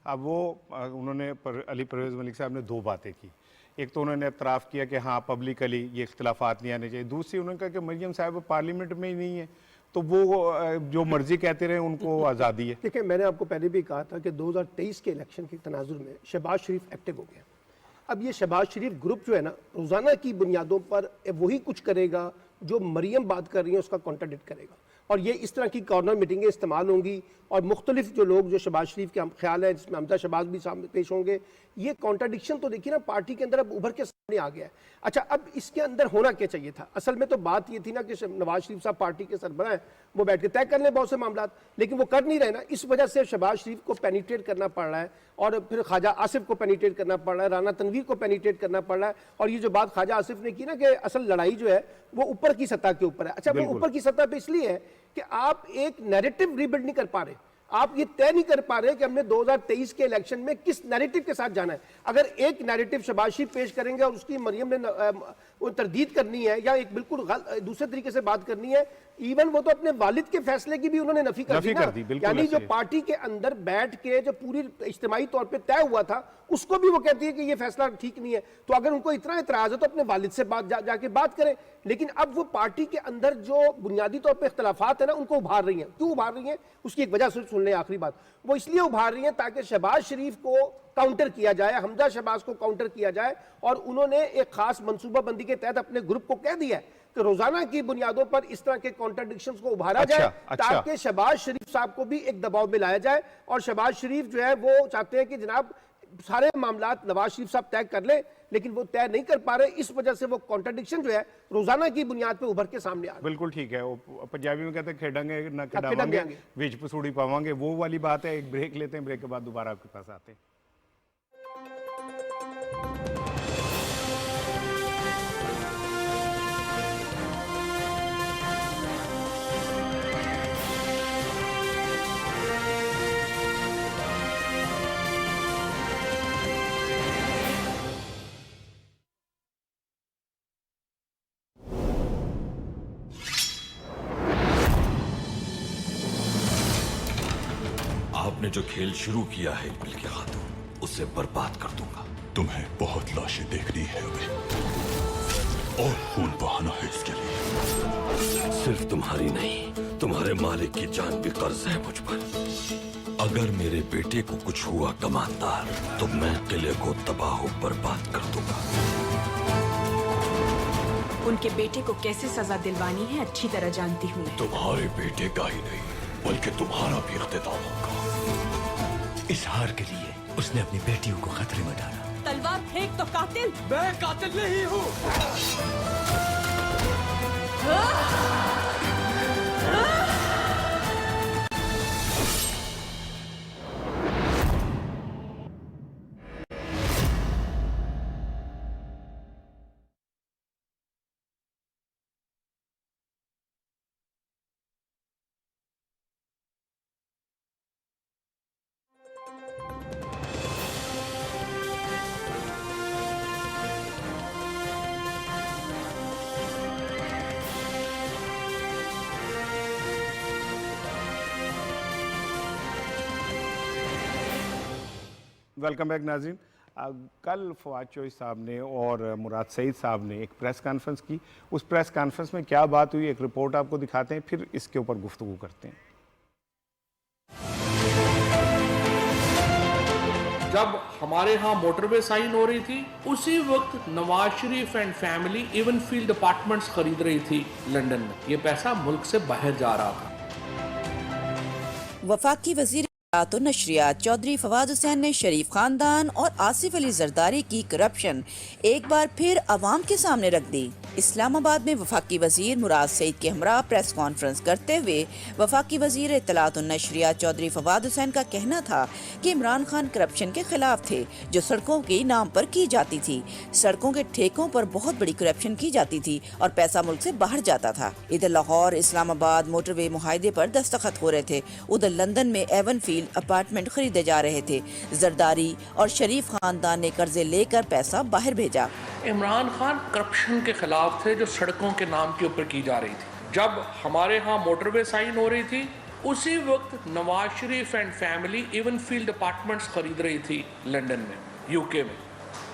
अब वो उन्होंने अली परवेज़ मलिक साहब ने दो बातें की। एक तो उन्होंने एतराफ़ किया कि हाँ पब्लिकली ये इख्तलाफात नहीं आने चाहिए, दूसरी उन्होंने कहा कि मरियम साहब पार्लियामेंट में ही नहीं है तो वो जो मर्जी कहते रहे, उनको आज़ादी है। देखिए, मैंने आपको पहले भी कहा था कि 2023 के इलेक्शन के तनाजुर में शहबाज शरीफ एक्टिव हो गया। अब ये शहबाज शरीफ ग्रुप जो है ना, रोज़ाना की बुनियादों पर वही कुछ करेगा जो मरियम बात कर रही है उसका कॉन्ट्राडिक्ट करेगा, और ये इस तरह की कॉर्नर मीटिंगें इस्तेमाल होंगी और मुख्तलिफ जो लोग जो शहबाज शरीफ के ख्याल है जिसमें हमजा शहबाज भी सामने पेश होंगे। ये कॉन्ट्राडिक्शन तो देखिए ना पार्टी के अंदर अब उभर के सामने आ गया है। अच्छा, अब इसके अंदर होना क्या चाहिए था? असल में तो बात ये थी ना कि नवाज शरीफ साहब पार्टी के सरबराह हैं, वो बैठ के तय कर लें बहुत से मामला, लेकिन वो कर नहीं रहे ना। इस वजह से शहबाज शरीफ को पेनिट्रेट करना पड़ रहा है और फिर ख्वाजा आसिफ को पेनिट्रेट करना पड़ रहा है, राना तनवीर को पेनिट्रेट करना पड़ रहा है। और ये जो बात ख्वाजा आसिफ ने की ना कि असल लड़ाई जो है वो ऊपर की सतह के ऊपर है। अच्छा, वो ऊपर की सतह पे इसलिए है कि आप एक नैरेटिव रिबिल्ड नहीं कर पा रहे, आप ये तय नहीं कर पा रहे कि हमने 2023 के इलेक्शन में किस नैरेटिव के साथ जाना है। अगर एक नैरेटिव शहबाज शरीफ पेश करेंगे और उसकी मरियम ने वो तरदीद करनी है या एक बिल्कुल दूसरे तरीके से बात करनी है, इवन वो तो अपने वालिद के फैसले की भी उन्होंने नफी कर दी। यानी जो पार्टी के अंदर बैठ के जो पूरी इज्तिमाई तौर पे तय हुआ था उसको भी वो कहती है कि ये फैसला ठीक नहीं है। तो अगर उनको इतना एतराज है तो अपने वालिद से जाके बात करें। लेकिन अब वो पार्टी के अंदर जो बुनियादी तौर पे इख्तलाफात है ना, उनको उभार रही हैं। क्यों उभार रही हैं? उसकी एक वजह सुन लें, आखिरी बात, वो इसलिए उभार रही हैं ताकि शहबाज शरीफ को काउंटर किया जाए, हमजा शहबाज को काउंटर किया जाए। और उन्होंने एक खास मनसूबाबंदी के तहत अपने ग्रुप को कह दिया है कि रोजाना की बुनियादों पर इस तरह के कॉन्ट्रडिक्शंस को उभारा जाए ताकि शहबाज शरीफ साहब को भी एक दबाव में लाया जाए। और शहबाज शरीफ जो है वो चाहते हैं कि जनाब सारे मामलात नवाज शरीफ साहब तय कर ले, लेकिन वो तय नहीं कर पा रहे। इस वजह से वो कॉन्ट्रडिक्शन जो है रोजाना की बुनियाद पे उभर के सामने आ रहा है। बिल्कुल ठीक है, वो पंजाबी में कहते हैं खेडेंगे ना खिडावांगे, बीच पसूड़ी पावांगे, वो वाली बात है। एक ब्रेक लेते हैं, ब्रेक के बाद दोबारा आपके पास आते हैं। आपने जो खेल शुरू किया है बिल्की खातून, उसे बर्बाद कर दूंगा। तुम्हें बहुत लाशें देखनी है अभी और खून बहाना है इसके लिए। सिर्फ तुम्हारी नहीं, तुम्हारे मालिक की जान भी कर्ज है मुझ पर। अगर मेरे बेटे को कुछ हुआ कमानदार, तो मैं किले को तबाह बर्बाद कर दूंगा। उनके बेटे को कैसे सजा दिलवानी है अच्छी तरह जानती हूँ। तुम्हारे बेटे का ही नहीं बल्कि तुम्हारा भी इख्तिताम होगा। इस हार के लिए उसने अपनी बेटियों को खतरे में डाला। तलवार फेंक तो कातिल। मैं कातिल नहीं हूँ। वेलकम बैक नाज़रीन। कल फवाद चौधरी साहब ने और मुराद सईद साहब ने एक प्रेस कॉन्फ्रेंस की। उस प्रेस कॉन्फ्रेंस में क्या बात हुई, एक रिपोर्ट आपको दिखाते हैं, फिर इसके ऊपर गुफ्तगू करते हैं। जब हमारे यहाँ मोटरवे साइन हो रही थी, उसी वक्त Nawaz Sharif and family Avenfield apartments खरीद रही थी लंदन में। ये पैसा मुल्क से बाहर जा रहा था। वफाकी वजीर तो नशरियात चौधरी फवाद हुसैन ने शरीफ खानदान और आसिफ अली जरदारी की करप्शन एक बार फिर अवाम के सामने रख दी। इस्लामाबाद में वफाकी वजीर मुराद सईद के हमरा प्रेस कॉन्फ्रेंस करते हुए वफाकी वजीर इत्तलात और नशरियात चौधरी फवाद हुसैन का कहना था कि इमरान खान करप्शन के खिलाफ थे जो सड़कों के नाम पर की जाती थी। सड़कों के ठेकों पर बहुत बड़ी करप्शन की जाती थी और पैसा मुल्क से बाहर जाता था। इधर लाहौर इस्लामाबाद मोटरवे मुआहदे पर दस्तखत हो रहे थे, उधर लंदन में एवन फील्ड अपार्टमेंट खरीदे जा रहे थे। जरदारी और शरीफ खानदान ने कर्जे लेकर पैसा बाहर भेजा। इमरान खान करप्शन के खिलाफ थे जो सड़कों के नाम के ऊपर की जा रही थी। जब हमारे यहाँ मोटरवे साइन हो रही थी, उसी वक्त Nawaz Sharif and family Avenfield apartments खरीद रही थी लंदन में, यूके में।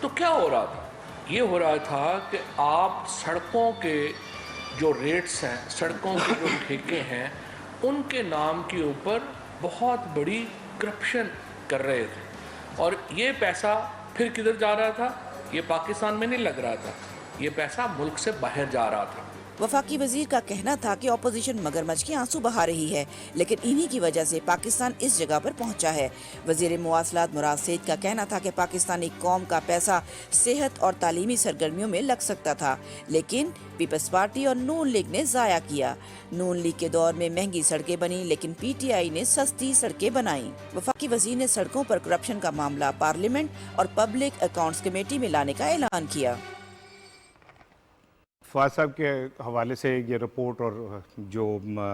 तो क्या हो रहा था? ये हो रहा था कि आप सड़कों के जो रेट्स हैं, सड़कों के जो ठेके हैं, उनके नाम के ऊपर बहुत बड़ी करप्शन कर रहे थे। और ये पैसा फिर किधर जा रहा था? ये पाकिस्तान में नहीं लग रहा था, ये पैसा मुल्क से बाहर जा रहा था। वफाकी वजीर का कहना था कि अपोजिशन मगरमच्छ के आंसू बहा रही है, लेकिन इन्हीं की वजह से पाकिस्तान इस जगह पर पहुंचा है। वजीर मुवासलात मुराद सईद का कहना था कि पाकिस्तानी कौम का पैसा सेहत और तालीमी सरगर्मियों में लग सकता था, लेकिन पीपल्स पार्टी और नून लीग ने ज़ाया किया। नून लीग के दौर में महंगी सड़कें बनी, लेकिन PTI ने सस्ती सड़कें बनाई। वफाकी वजीर ने सड़कों पर करप्शन का मामला पार्लियामेंट और पब्लिक अकाउंट्स कमेटी में लाने का ऐलान किया। फवाद साहब के हवाले से ये रिपोर्ट और जो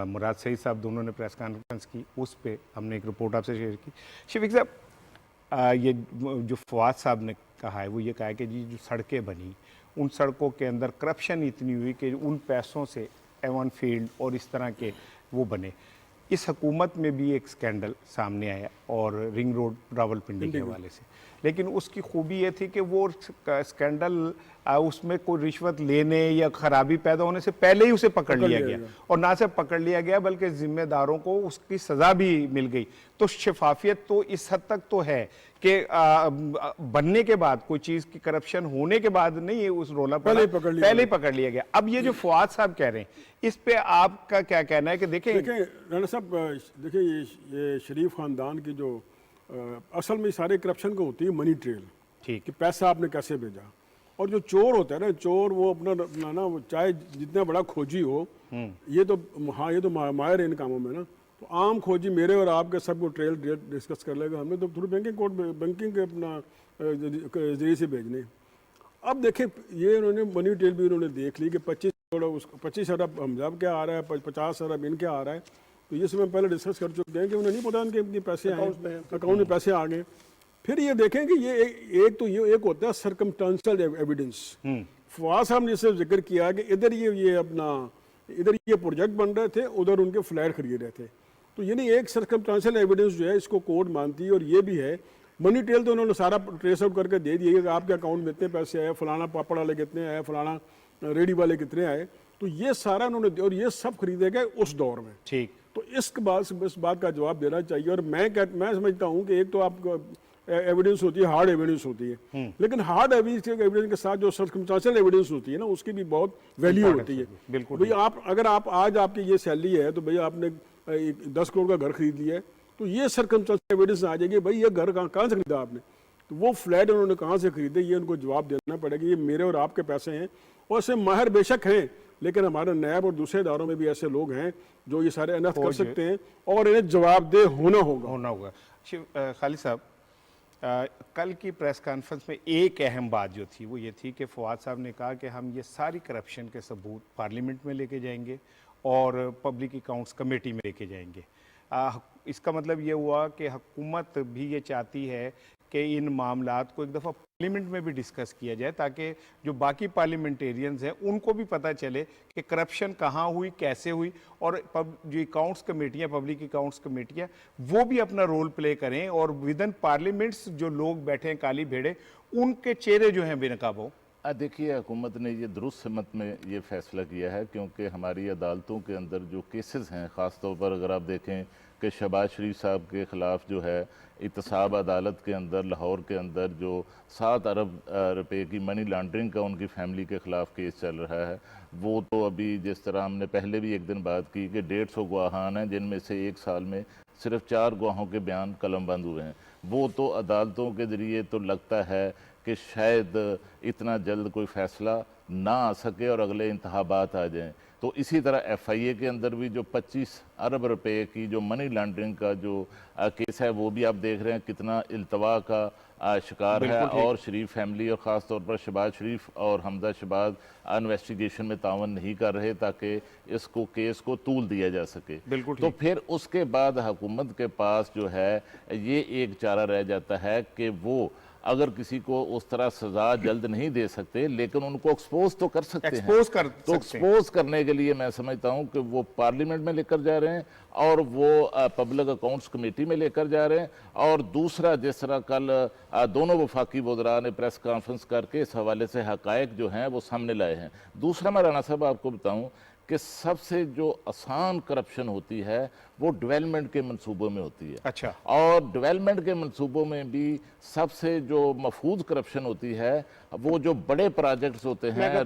मुराद सईद साहब दोनों ने प्रेस कॉन्फ्रेंस की, उस पे हमने एक रिपोर्ट आपसे शेयर की। शफीक साहब, ये जो फवाद साहब ने कहा है वो ये कहा है कि जी जो सड़कें बनी, उन सड़कों के अंदर करप्शन इतनी हुई कि उन पैसों से एवन फील्ड और इस तरह के वो बने। इस हुकूमत में भी एक स्कैंडल सामने आया और रिंग रोड रावलपिंडी के हवाले से, लेकिन उसकी खूबी ये थी कि वो स्कैंडल उसमें कोई रिश्वत लेने या खराबी पैदा होने से पहले ही उसे पकड़ लिया गया, और ना सिर्फ पकड़ लिया गया बल्कि जिम्मेदारों को उसकी सज़ा भी मिल गई। तो शफाफियत तो इस हद तक तो है कि बनने के बाद, कोई चीज़ की करप्शन होने के बाद नहीं, उस रोला पहले ही पकड़ लिया गया। अब ये जो फवाद साहब कह रहे हैं, इस पे आपका क्या कहना है? कि देखें राणा साहब, देखिए ये शरीफ खानदान की जो असल में सारे करप्शन को होती है मनी ट्रेल, ठीक, कि पैसा आपने कैसे भेजा। और जो चोर होता है ना, चोर वो अपना ना चाहे जितना बड़ा खोजी हो, ये तो हाँ ये तो माहिर है इन कामों में ना, तो आम खोजी मेरे और आपके सबको ट्रेल डिस्कस कर लेगा, हमें तो थ्रू बैंकिंग के अपना जरिए से भेजने। अब देखें ये इन्होंने मनी ट्रेल भी इन्होंने देख ली कि 25 अरब हमजाब क्या आ रहा है, 50 अरब इनके आ रहा है। तो ये सब हम पहले डिस्कस कर चुके हैं कि उन्हें नहीं पता इनके पैसे आए, अकाउंट में पैसे आ गए। फिर ये देखें कि ये एक होता है सर्कमस्टेंशियल एविडेंस। फवाद साहब ने इससे जिक्र किया कि इधर ये प्रोजेक्ट बन रहे थे, उधर उनके फ्लैट खरीद रहे थे। तो यानी एक सर्कमस्टेंशियल एविडेंस जो है इसको कोर्ट मानती है। और ये भी है मनी ट्रेल तो उन्होंने सारा ट्रेस आउट करके दे दिया कि आपके अकाउंट में इतने पैसे आए, फलाना पापड़ वाले कितने आए, फलाना रेडी वाले कितने आए। तो ये सारा उन्होंने, और ये सब खरीदे गए उस दौर में। ठीक, तो इस बात का जवाब देना चाहिए। और मैं समझता हूँ कि एक तो आपको एविडेंस होती है, हार्ड एविडेंस होती है, लेकिन हार्ड एविडेंस के साथ जो सर्कमस्टेंशियल एविडेंस होती है ना, उसकी भी बहुत वैल्यू होती है। बिल्कुल भाई अगर आप आज आपकी ये सैलरी है तो भाई आपने 10 करोड़ का घर खरीद लिया है, तो ये सर्कमस्टेंशियल एविडेंस आ जाएगी, भाई ये घर कहाँ से खरीदा आपने, तो वो फ्लैट उन्होंने कहाँ से खरीदे, ये उनको जवाब देना पड़ेगा। ये मेरे और आपके पैसे हैं, और ऐसे माहिर बेशक हैं, लेकिन हमारे नैब और दूसरे इदारों में भी ऐसे लोग हैं जो ये सारे अनर्थ कर सकते हैं, और इन्हें जवाबदेह होना होगा। खालिद साहब, कल की प्रेस कॉन्फ्रेंस में एक अहम बात जो थी वो ये थी कि फवाद साहब ने कहा कि हम ये सारी करप्शन के सबूत पार्लियामेंट में लेके जाएंगे और पब्लिक अकाउंट्स कमेटी में लेके जाएंगे। इसका मतलब ये हुआ कि हुकूमत भी ये चाहती है कि इन मामलात को एक दफ़ा पार्लियामेंट में भी डिस्कस किया जाए, ताकि जो बाकी पार्लियामेंटेरियंस हैं उनको भी पता चले कि करप्शन कहाँ हुई, कैसे हुई, और जो अकाउंट्स कमेटियाँ, पब्लिक अकाउंट्स कमेटियाँ, वो भी अपना रोल प्ले करें, और विद इन पार्लियामेंट्स जो लोग बैठे हैं काली भेड़े, उनके चेहरे जो हैं बेनकाब हों। देखिए, हुकूमत ने ये दुरुस्त समत में ये फैसला किया है, क्योंकि हमारी अदालतों के अंदर जो केसेस हैं, ख़ास तौर पर अगर आप देखें कि शहबाज शरीफ साहब के ख़िलाफ़ जो है इत्तेसाब अदालत के अंदर लाहौर के अंदर जो 7 अरब रुपए की मनी लॉन्ड्रिंग का उनकी फैमिली के ख़िलाफ़ केस चल रहा है, वो तो अभी जिस तरह हमने पहले भी एक दिन बात की कि 150 गवाहान हैं, जिनमें से एक साल में सिर्फ 4 गवाहों के बयान कलमबंद हुए हैं। वो तो अदालतों के ज़रिए तो लगता है कि शायद इतना जल्द कोई फ़ैसला ना आ सके और अगले इंतखाबात आ जाएं। तो इसी तरह FIA के अंदर भी जो 25 अरब रुपए की जो मनी लॉन्ड्रिंग का जो केस है, वो भी आप देख रहे हैं कितना इल्तवा का शिकार है, और शरीफ फैमिली और ख़ास तौर पर शहबाज शरीफ और हमजा शहबाज इन्वेस्टिगेशन में तावन नहीं कर रहे ताकि इसको केस को तूल दिया जा सके। तो फिर उसके बाद हुकूमत के पास जो है ये एक चारा रह जाता है कि वो अगर किसी को उस तरह सजा जल्द नहीं दे सकते, लेकिन उनको एक्सपोज तो कर सकते हैं। तो एक्सपोज करने के लिए मैं समझता हूं कि वो पार्लियामेंट में लेकर जा रहे हैं और वो पब्लिक अकाउंट्स कमेटी में लेकर जा रहे हैं। और दूसरा, जिस तरह कल दोनों वफाकी वज़रा ने प्रेस कॉन्फ्रेंस करके इस हवाले से हकायक जो हैं वो सामने लाए हैं। दूसरा, मैं राना साहब आपको बताऊं कि सबसे जो आसान करप्शन होती है वो डेवलपमेंट के मंसूबों में होती है। अच्छा। और डेवलपमेंट के मंसूबों में भी सबसे जो महफूज करप्शन होती है वो जो बड़े प्रोजेक्ट्स होते हैं,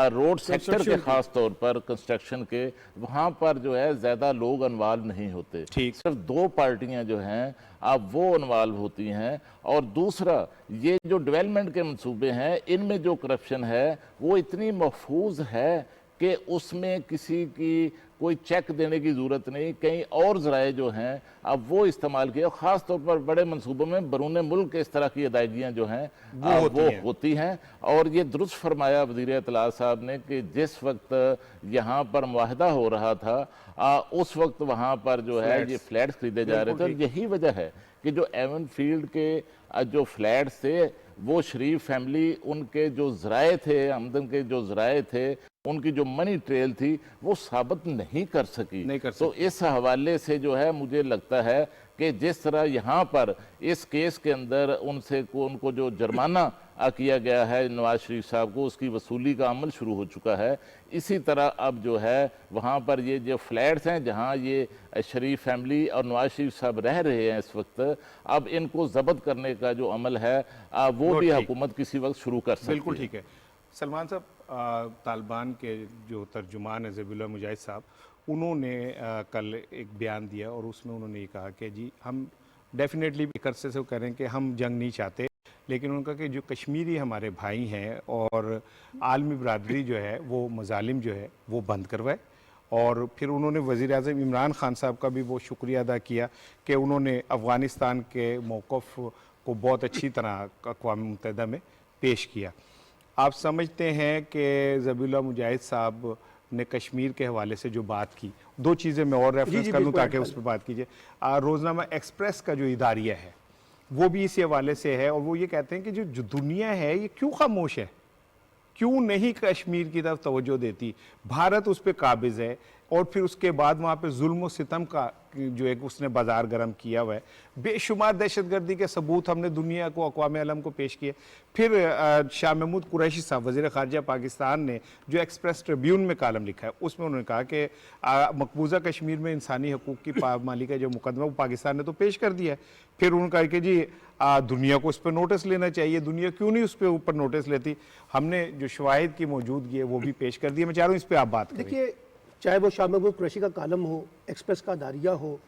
रोड सेक्टर के खास तौर पर कंस्ट्रक्शन के, वहाँ पर जो है ज़्यादा लोग इन्वॉल्व नहीं होते। सिर्फ 2 पार्टियाँ जो हैं अब वो इन्वॉल्व होती हैं। और दूसरा, ये जो डेवलपमेंट के मंसूबे हैं इनमें जो करप्शन है वो इतनी महफूज है कि उसमें किसी की कोई चेक देने की ज़रूरत नहीं, कहीं और ज़राए जो हैं अब वो इस्तेमाल किए। ख़ास तौर पर बड़े मंसूबों में बरूने मुल्क इस तरह की अदायगियाँ जो हैं वो होती हैं। और ये दुरुस्त फरमाया वज़ीर इत्तलात साहब ने कि जिस वक्त यहाँ पर मुआहदा हो रहा था उस वक्त वहाँ पर जो है ये फ्लैट्स खरीदे जा रहे थे। और यही वजह है कि जो एवन फील्ड के जो फ्लैट्स थे वो शरीफ फैमिली, उनके जो ज़राए थे, आमदन के जो ज़राए थे, उनकी जो मनी ट्रेल थी वो साबित नहीं कर सकी। तो इस हवाले से जो है मुझे लगता है कि जिस तरह यहाँ पर इस केस के अंदर उनको जो जुर्माना किया गया है नवाज शरीफ साहब को, उसकी वसूली का अमल शुरू हो चुका है। इसी तरह अब जो है वहाँ पर ये जो फ्लैट्स हैं जहाँ ये शरीफ फैमिली और नवाज शरीफ साहब रह रहे हैं इस वक्त, अब इनको जब्त करने का जो अमल है वो भी हुकूमत किसी वक्त शुरू कर सकती है। बिल्कुल ठीक है। सलमान साहब, तालिबान के जो तर्जुमान है ज़बीहुल्लाह मुजाहिद साहब, उन्होंने कल एक बयान दिया और उसमें उन्होंने ये कहा कि जी हम डेफिनेटली एक अरसे से कह रहे हैं कि हम जंग नहीं चाहते, लेकिन उनका कि जो कश्मीरी हमारे भाई हैं और आलमी बरादरी जो है वो मजालिम जो है वो बंद करवाए। और फिर उन्होंने वज़ीर-ए-आज़म इमरान खान साहब का भी वो शुक्रिया अदा किया कि उन्होंने अफ़गानिस्तान के मौक़िफ़ को बहुत अच्छी तरह अक़वाम मुत्तहिदा में पेश किया। आप समझते हैं कि ज़बीहुल्लाह मुजाहिद साहब ने कश्मीर के हवाले से जो बात की, 2 चीज़ें मैं और रेफरेंस कर लूँ ताकि उस पर बात कीजिए। रोज़नामा एक्सप्रेस का जो इदारिया है वो भी इसी हवाले से है, और वो ये कहते हैं कि जो दुनिया है ये क्यों खामोश है, क्यों नहीं कश्मीर की तरफ तवज्जो देती। भारत उस पर काबिज़ है और फिर उसके बाद वहाँ पे जुल्म व सितम का जो एक उसने बाजार गर्म किया हुआ है। बेशुमार दहशतगर्दी के सबूत हमने दुनिया को, अक़वाम आलम को पेश किए। फिर शाह महमूद कुरैशी साहब वज़ीर ख़ारजा पाकिस्तान ने जो एक्सप्रेस ट्रिब्यून में कालम लिखा है उसमें उन्होंने कहा कि मकबूजा कश्मीर में इंसानी हकूक़ की पामाली का जो मुकदमा वो पाकिस्तान ने तो पेश कर दिया है। फिर उन्होंने कहा कि जी दुनिया को उस पर नोटिस लेना चाहिए, दुनिया क्यों नहीं उस पर ऊपर नोटिस लेती। हमने जो शवाहिद की मौजूदगी है वो भी पेश कर दिया। मैं चाह रहा हूँ इस पर आप बात करें। देखिए, चाहे वो शाह महमूद कुरैशी का कालम हो, एक्सप्रेस का दारिया हो,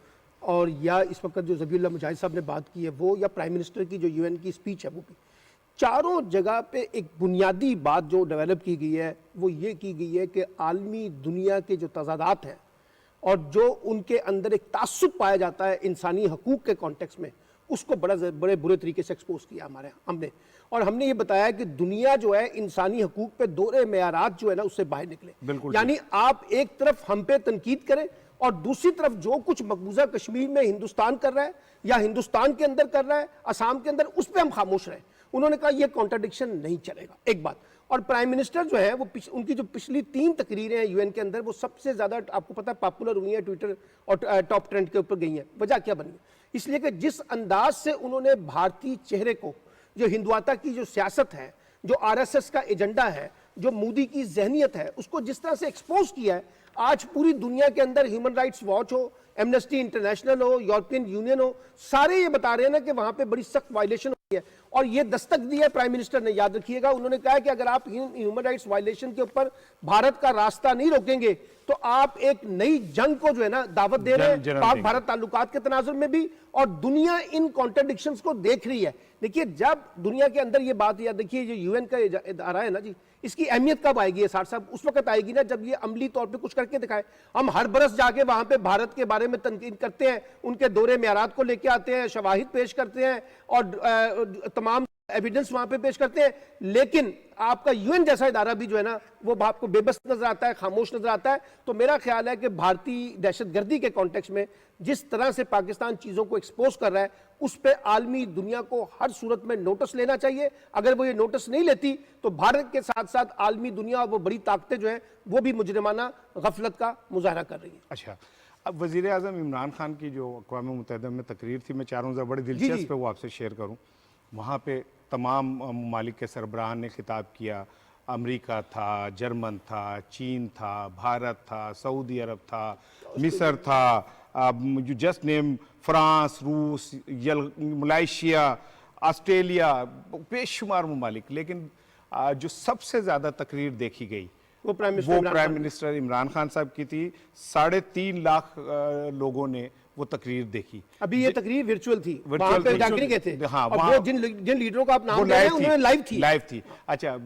और या इस वक्त जो ज़बीहुल्लाह मुजाहिद साहब ने बात की है वो, या प्राइम मिनिस्टर की जो UN की स्पीच है वो भी, चारों जगह पे एक बुनियादी बात जो डेवलप की गई है वो ये की गई है कि आलमी दुनिया के जो तज़ादात हैं और जो उनके अंदर एक तासुब पाया जाता है इंसानी हकूक़ के कॉन्टेक्स्ट में, उसको बड़े बुरे तरीके से एक्सपोज किया हमने। और हमने ये बताया कि दुनिया जो है इंसानी हकूक़ पे दोहरे मेयारात जो है ना उससे बाहर निकले। यानी आप एक तरफ हम पे तनकीद करें और दूसरी तरफ जो कुछ मकबूजा कश्मीर में हिंदुस्तान कर रहा है या हिंदुस्तान के अंदर कर रहा है, असम के अंदर, उस पर हम खामोश रहें। उन्होंने कहा यह कॉन्ट्राडिक्शन नहीं चलेगा, एक बात। और प्राइम मिनिस्टर जो है वो उनकी जो पिछली 3 तकरीरें हैं यूएन के अंदर वो सबसे ज्यादा आपको पता है पॉपुलर हुई है, ट्विटर और टॉप ट्रेंड के ऊपर गई हैं। वजह क्या बनी? इसलिए कि जिस अंदाज से उन्होंने भारतीय चेहरे को, जो हिंदुआता की जो सियासत है, जो आरएसएस का एजेंडा है, जो मोदी की जहनियत है, उसको जिस तरह से एक्सपोज किया है, आज पूरी दुनिया के अंदर ह्यूमन राइट्स वॉच हो, एमनेस्टी इंटरनेशनल हो, यूरोपियन यूनियन हो, सारे ये बता रहे हैं ना कि वहां पे बड़ी सख्त वायलेशन हुई है। और ये दस्तक दी है प्राइम मिनिस्टर ने, याद रखिएगा। उन्होंने कहा कि अगर आप ह्यूमन राइट्स वायलेशन के ऊपर भारत का रास्ता नहीं रोकेंगे तो आप एक नई जंग को जो है ना दावत दे रहे हैं, पाक भारत ताल्लुकात के तनाजुर में भी। और दुनिया इन कॉन्ट्रडिक्शंस को देख रही है। देखिए, जब दुनिया के अंदर ये बात, याद देखिए, जो यूएन का इदारा है ना जी, इसकी अहमियत कब आएगी? ये साठ साहब, उस वक्त आएगी ना जब ये अमली तौर पे कुछ करके दिखाए। हम हर बरस जाके वहां पे भारत के बारे में तनकीद करते हैं, उनके दौरे मेयारात को लेके आते हैं, शवाहिद पेश करते हैं और तमाम एविडेंस वहां पे पेश करते हैं, लेकिन आपका यूएन जैसा इदारा भी जो है ना वो आपको बेबस नजर आता है, खामोश नजर आता है। तो मेरा ख्याल है कि भारतीय दहशतगर्दी के कॉन्टेक्स्ट में जिस तरह से पाकिस्तान चीजों को एक्सपोज कर रहा है, उस पर आलमी दुनिया को हर सूरत में नोटिस लेना चाहिए। अगर वो ये नोटिस नहीं लेती तो भारत के साथ साथ आलमी दुनिया और वो बड़ी ताकतें जो है वो भी मुजरिमाना गफलत का मुजाहरा कर रही है। अच्छा, अब वजीर आज़म इमरान खान की जो अक़वाम मुत्तहिदा में तकरीर थी, मैं चारों से बड़ी दिलचस्प है, वो आपसे शेयर करूं। वहाँ पे तमाम ममालिक के सरबराहान ने खिताब किया। अमेरिका था, जर्मन था, चीन था, भारत था, सऊदी अरब था, मिस्र था, यू जस्ट नेम, फ्रांस, रूस, मलेशिया, ऑस्ट्रेलिया, बेशुमार ममालिक। लेकिन जो सबसे ज़्यादा तकरीर देखी गई वो प्राइम मिनिस्टर इमरान खान साहब की थी। 3.5 लाख लोगों ने वो तकरीर देखी। अभी ये तकरीर वर्चुअल थी, वहां पे जाकर गए थे। हाँ, वो जिन लीडरों का आप नाम ले रहे हैं उन्होंने लाइव थी। अच्छा,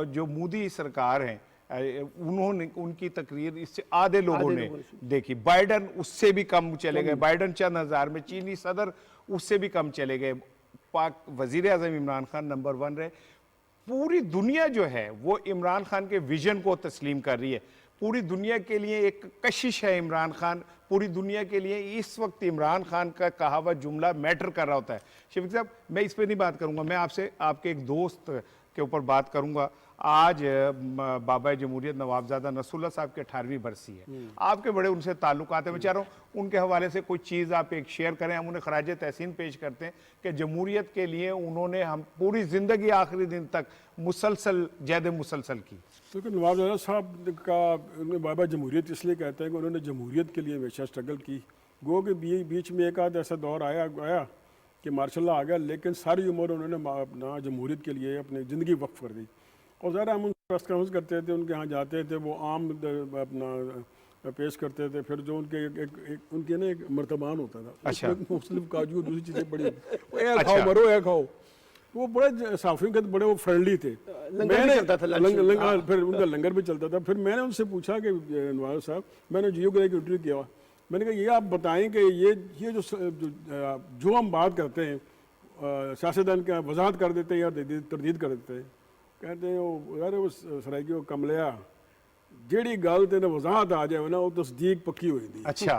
जो मोदी सरकार है उन्होंने, उनकी तकरीर इससे आधे लोगों ने देखी। बाइडन उससे भी कम चले गए, बाइडन चंद हजार में, चीनी सदर उससे भी कम चले गए। पाक वजीर आज़म इमरान खान नंबर 1 रहे। पूरी दुनिया जो है वो इमरान खान के विजन को तस्लीम कर रही है। पूरी दुनिया के लिए एक कशिश है इमरान खान। पूरी दुनिया के लिए इस वक्त इमरान खान का कहा हुआ जुमला मैटर कर रहा होता है। शफीक साहब, मैं इस पे नहीं बात करूंगा, मैं आपसे आपके एक दोस्त के ऊपर बात करूंगा। आज बाबा जमहूरियत नवाबजादा नसरुल्लाह साहब के 18वीं बरसी है। आपके बड़े उनसे ताल्लुकात हैं। मैं चाह रहा हूँ उनके हवाले से कोई चीज़ आप एक शेयर करें। हम उन्हें खराज तहसीन पेश करते हैं कि जमहूरियत के लिए उन्होंने हम पूरी ज़िंदगी आखिरी दिन तक मुसलसल जैद मुसलसल की। क्योंकि नवाबजादा साहब का बाबा जमहूरियत इसलिए कहते हैं कि उन्होंने जमहूरियत के लिए हमेशा स्ट्रगल की। गो के बीच में एक आध ऐसा दौर आया कि मार्शल आ गया, लेकिन सारी उम्र उन्होंने अपना जमहूरियत के लिए अपनी ज़िंदगी वक्फ कर दी। और ज़रा हम प्रेस कॉन्फ्रेंस करते थे, उनके यहाँ जाते थे, वो आम अपना पेश करते थे। फिर जो उनके उनके ना एक मर्तबान होता था, अच्छा, मुस्लिम काजू दूसरी चीज़ें बड़ी खाओ मरो ए खाओ। वो बड़े साफियों के बड़े वो फ्रेंडली थे। फिर उनका लंगर भी चलता था। फिर मैंने उनसे पूछा कि नवाज साहब, मैंने जियो का एक इंटरव्यू किया, मैंने कहा ये आप बताएं कि ये जो हम बात करते हैं सियासतदान का वजाहत कर देते हैं या तरदीद कर देते हैं। कहते हैं यार वो सराइकी वो कमलिया जेड़ी गल तेन वजाहत आ जाए ना वो तस्दीक पक्की हुई थी। अच्छा,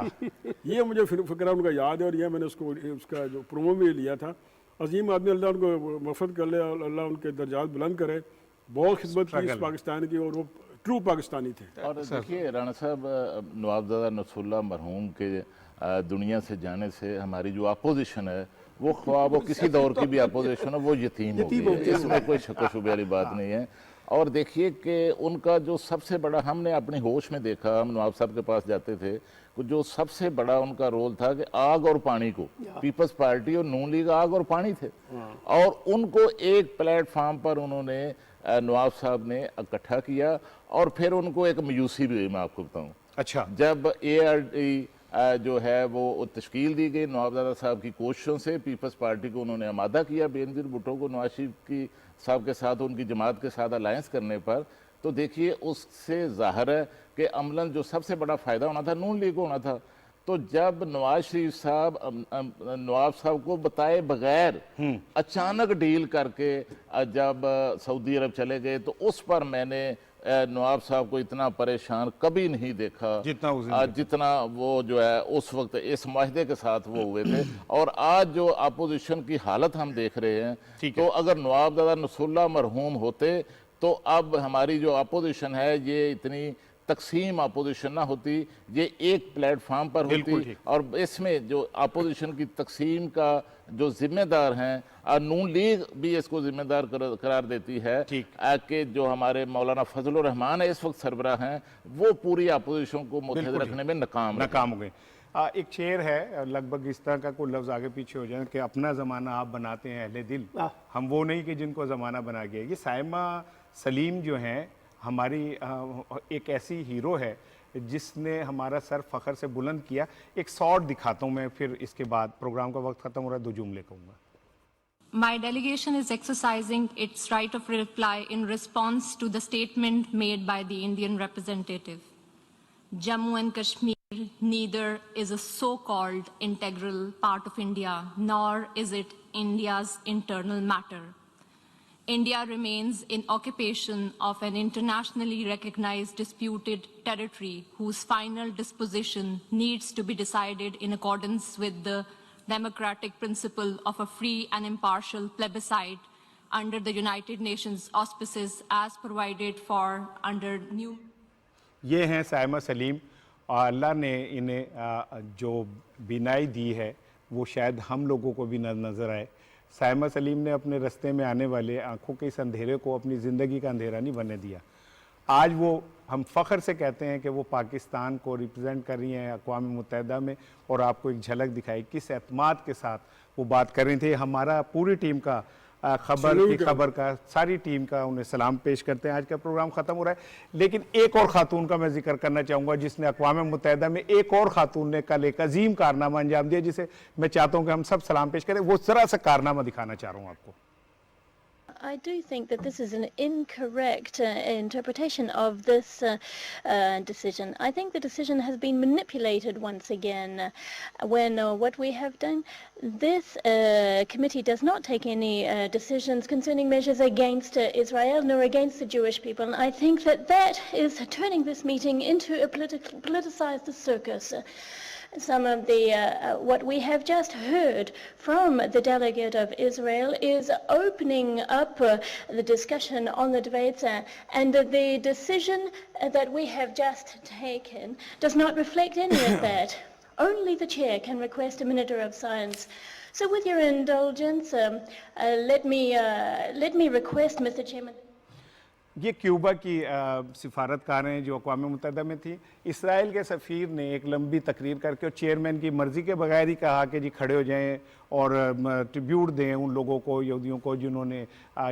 ये मुझे फिक्र उनका याद है। और ये मैंने उसका जो प्रोमो भी लिया था। अजीम आदमी, अल्लाह उनको मफ़रत कर ले, अल्लाह उनके दर्जात बुलंद करे। बहुत खिदमत की इस पाकिस्तान की, और वो ट्रू पाकिस्तानी थे। और देखिए राणा साहब, नवाबजादा नसरुल्लाह मरहूम के दुनिया से जाने से हमारी जो अपोजिशन है वो ख्वाब वो किसी दौर की भी अपोजिशन है वो यतीम हो गई, इसमें कोई शक शुबे वाली बात नहीं है। और देखिए कि उनका जो सबसे बड़ा, हमने अपने होश में देखा, हम नवाब साहब के पास जाते थे, जो सबसे बड़ा उनका रोल था कि आग और पानी को, पीपल्स पार्टी और नून लीग आग और पानी थे, और उनको एक प्लेटफार्म पर उन्होंने नवाब साहब ने इकट्ठा किया। और फिर उनको एक मायूसी भी हुई, मैं आपको बताऊँ। अच्छा, जब ARD जो है वो तश्कील दी गई नवाबजादा साहब की कोशिशों से, पीपल्स पार्टी को उन्होंने आमादा किया बेनज़ीर भुट्टो को नवाज शरीफ की साहब के साथ, उनकी जमात के साथ अलायंस करने पर, तो देखिए उससे ज़ाहिर है कि अमलन जो सबसे बड़ा फ़ायदा होना था नून लीग को होना था। तो जब नवाज शरीफ साहब नवाब साहब को बताए बगैर अचानक डील करके जब सऊदी अरब चले गए, तो उस पर मैंने नवाब साहब को इतना परेशान कभी नहीं देखा जितना उस दिन जितना वो जो है उस वक्त इस माहदे के साथ वो हुए थे। और आज जो अपोजिशन की हालत हम देख रहे हैं, तो अगर नवाब दादा नसरुल्लाह मरहूम होते तो अब हमारी जो अपोजिशन है ये इतनी तकसीम अपोजिशन ना होती, ये एक प्लेटफॉर्म पर होती। और इसमें जो अपोजिशन की तकसीम का जो जिम्मेदार हैं, नून लीग भी इसको जिम्मेदार करार देती है कि जो हमारे मौलाना फजलुर रहमान है इस वक्त सरबराह हैं, वो पूरी अपोजिशन को मुत्तहद रखने में नाकाम हो गए। एक शेर है लगभग इस तरह का, कोई लफ्ज़ आगे पीछे हो जाए कि अपना ज़माना आप बनाते हैं अहले दिल, हम वो नहीं कि जिनको ज़माना बना गया। ये साइमा सलीम जो हैं हमारी एक ऐसी हीरो है जिसने हमारा सर फ़ख्र से बुलंद किया। एक शॉर्ट दिखाता हूँ मैं, फिर इसके बाद प्रोग्राम का वक्त ख़त्म हो रहा है, 2 जुमले कहूँगा। My delegation is exercising its right of reply in response to the statement made by the Indian representative. Jammu and Kashmir neither is a so-called integral part of India, nor is it India's internal matter. India remains in occupation of an internationally recognized disputed territory whose final disposition needs to be decided in accordance with the democratic principle of a free and impartial plebiscite under the United Nations auspices as provided for under new. ये हैं साइमा सलीम, और अल्लाह ने इन्हें जो बीनाई दी है वो शायद हम लोगों को भी नज़र आए। साइमा सलीम ने अपने रास्ते में आने वाले आंखों के इस अंधेरे को अपनी ज़िंदगी का अंधेरा नहीं बनने दिया। आज वो हम फ़ख्र से कहते हैं कि वो पाकिस्तान को रिप्रेजेंट कर रही हैं अक़वाम मुत्तहिदा में, और आपको एक झलक दिखाई किस एतमाद के साथ वो बात कर रही थी। हमारा पूरी टीम का खबर का सारी टीम का उन्हें सलाम पेश करते हैं। आज का प्रोग्राम ख़त्म हो रहा है, लेकिन एक और ख़ातून का मैं जिक्र करना चाहूँगा जिसने अक़वाम मुत्तहिदा में एक और ख़ातून ने कल एक अजीम कारनामा अंजाम दिया, जिसे मैं चाहता हूँ कि हम सब सलाम पेश करें। वो ज़रा सा कारनामा दिखाना चाह रहा हूँ आपको। I do think that this is an incorrect interpretation of this decision. I think the decision has been manipulated once again when what we have done, this committee does not take any decisions concerning measures against Israel nor against the Jewish people. And I think that that is turning this meeting into a politicized circus. Some of the what we have just heard from the delegate of Israel is opening up the discussion on the debates, and the decision that we have just taken does not reflect any of that. Only the chair can request a minute of silence. So with your indulgence, let me request, Mr. Chairman. ये क्यूबा की सिफारतकार हैं जो अक़वाम मुत्तहिदा में थी। इसराइल के सफ़ीर ने एक लंबी तकरीर करके और चेयरमैन की मर्ज़ी के बगैर ही कहा कि जी खड़े हो जाएं और ट्रिब्यूट दें उन लोगों को, यहूदियों को जिन्होंने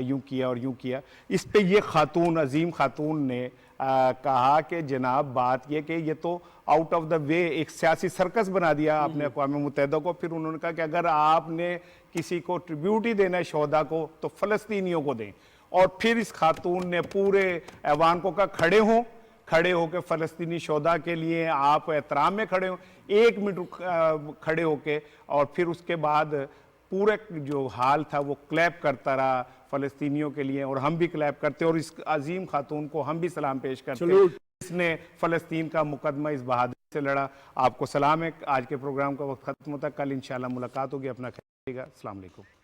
यूँ किया और यूँ किया। इस पे ये ख़ातून, अजीम ख़ातून ने कहा कि जनाब बात ये कि ये तो आउट ऑफ द वे एक सियासी सर्कस बना दिया आपने अक़वाम मुत्तहिदा को। फिर उन्होंने कहा कि अगर आपने किसी को ट्रिब्यूट ही देना है शोहदा को तो फ़लस्तीनियों को दें। और फिर इस खातून ने पूरे ऐवान को कहा खड़े होकर फ़लस्तीनी शोहदा के लिए आप एहतराम में खड़े हों, 1 मिनट खड़े होके, और फिर उसके बाद पूरे जो हाल था वो क्लैप करता रहा फ़लस्तीनियों के लिए, और हम भी क्लैप करते और इस अजीम खातून को हम भी सलाम पेश करते जिसने फ़लस्तीन का मुकदमा इस बहादुरी से लड़ा। आपको सलाम है। आज के प्रोग्राम का वक्त ख़त्म होता है, कल इंशाल्लाह मुलाकात होगी। अपना ख्याल रखिएगा। अस्सलाम वालेकुम।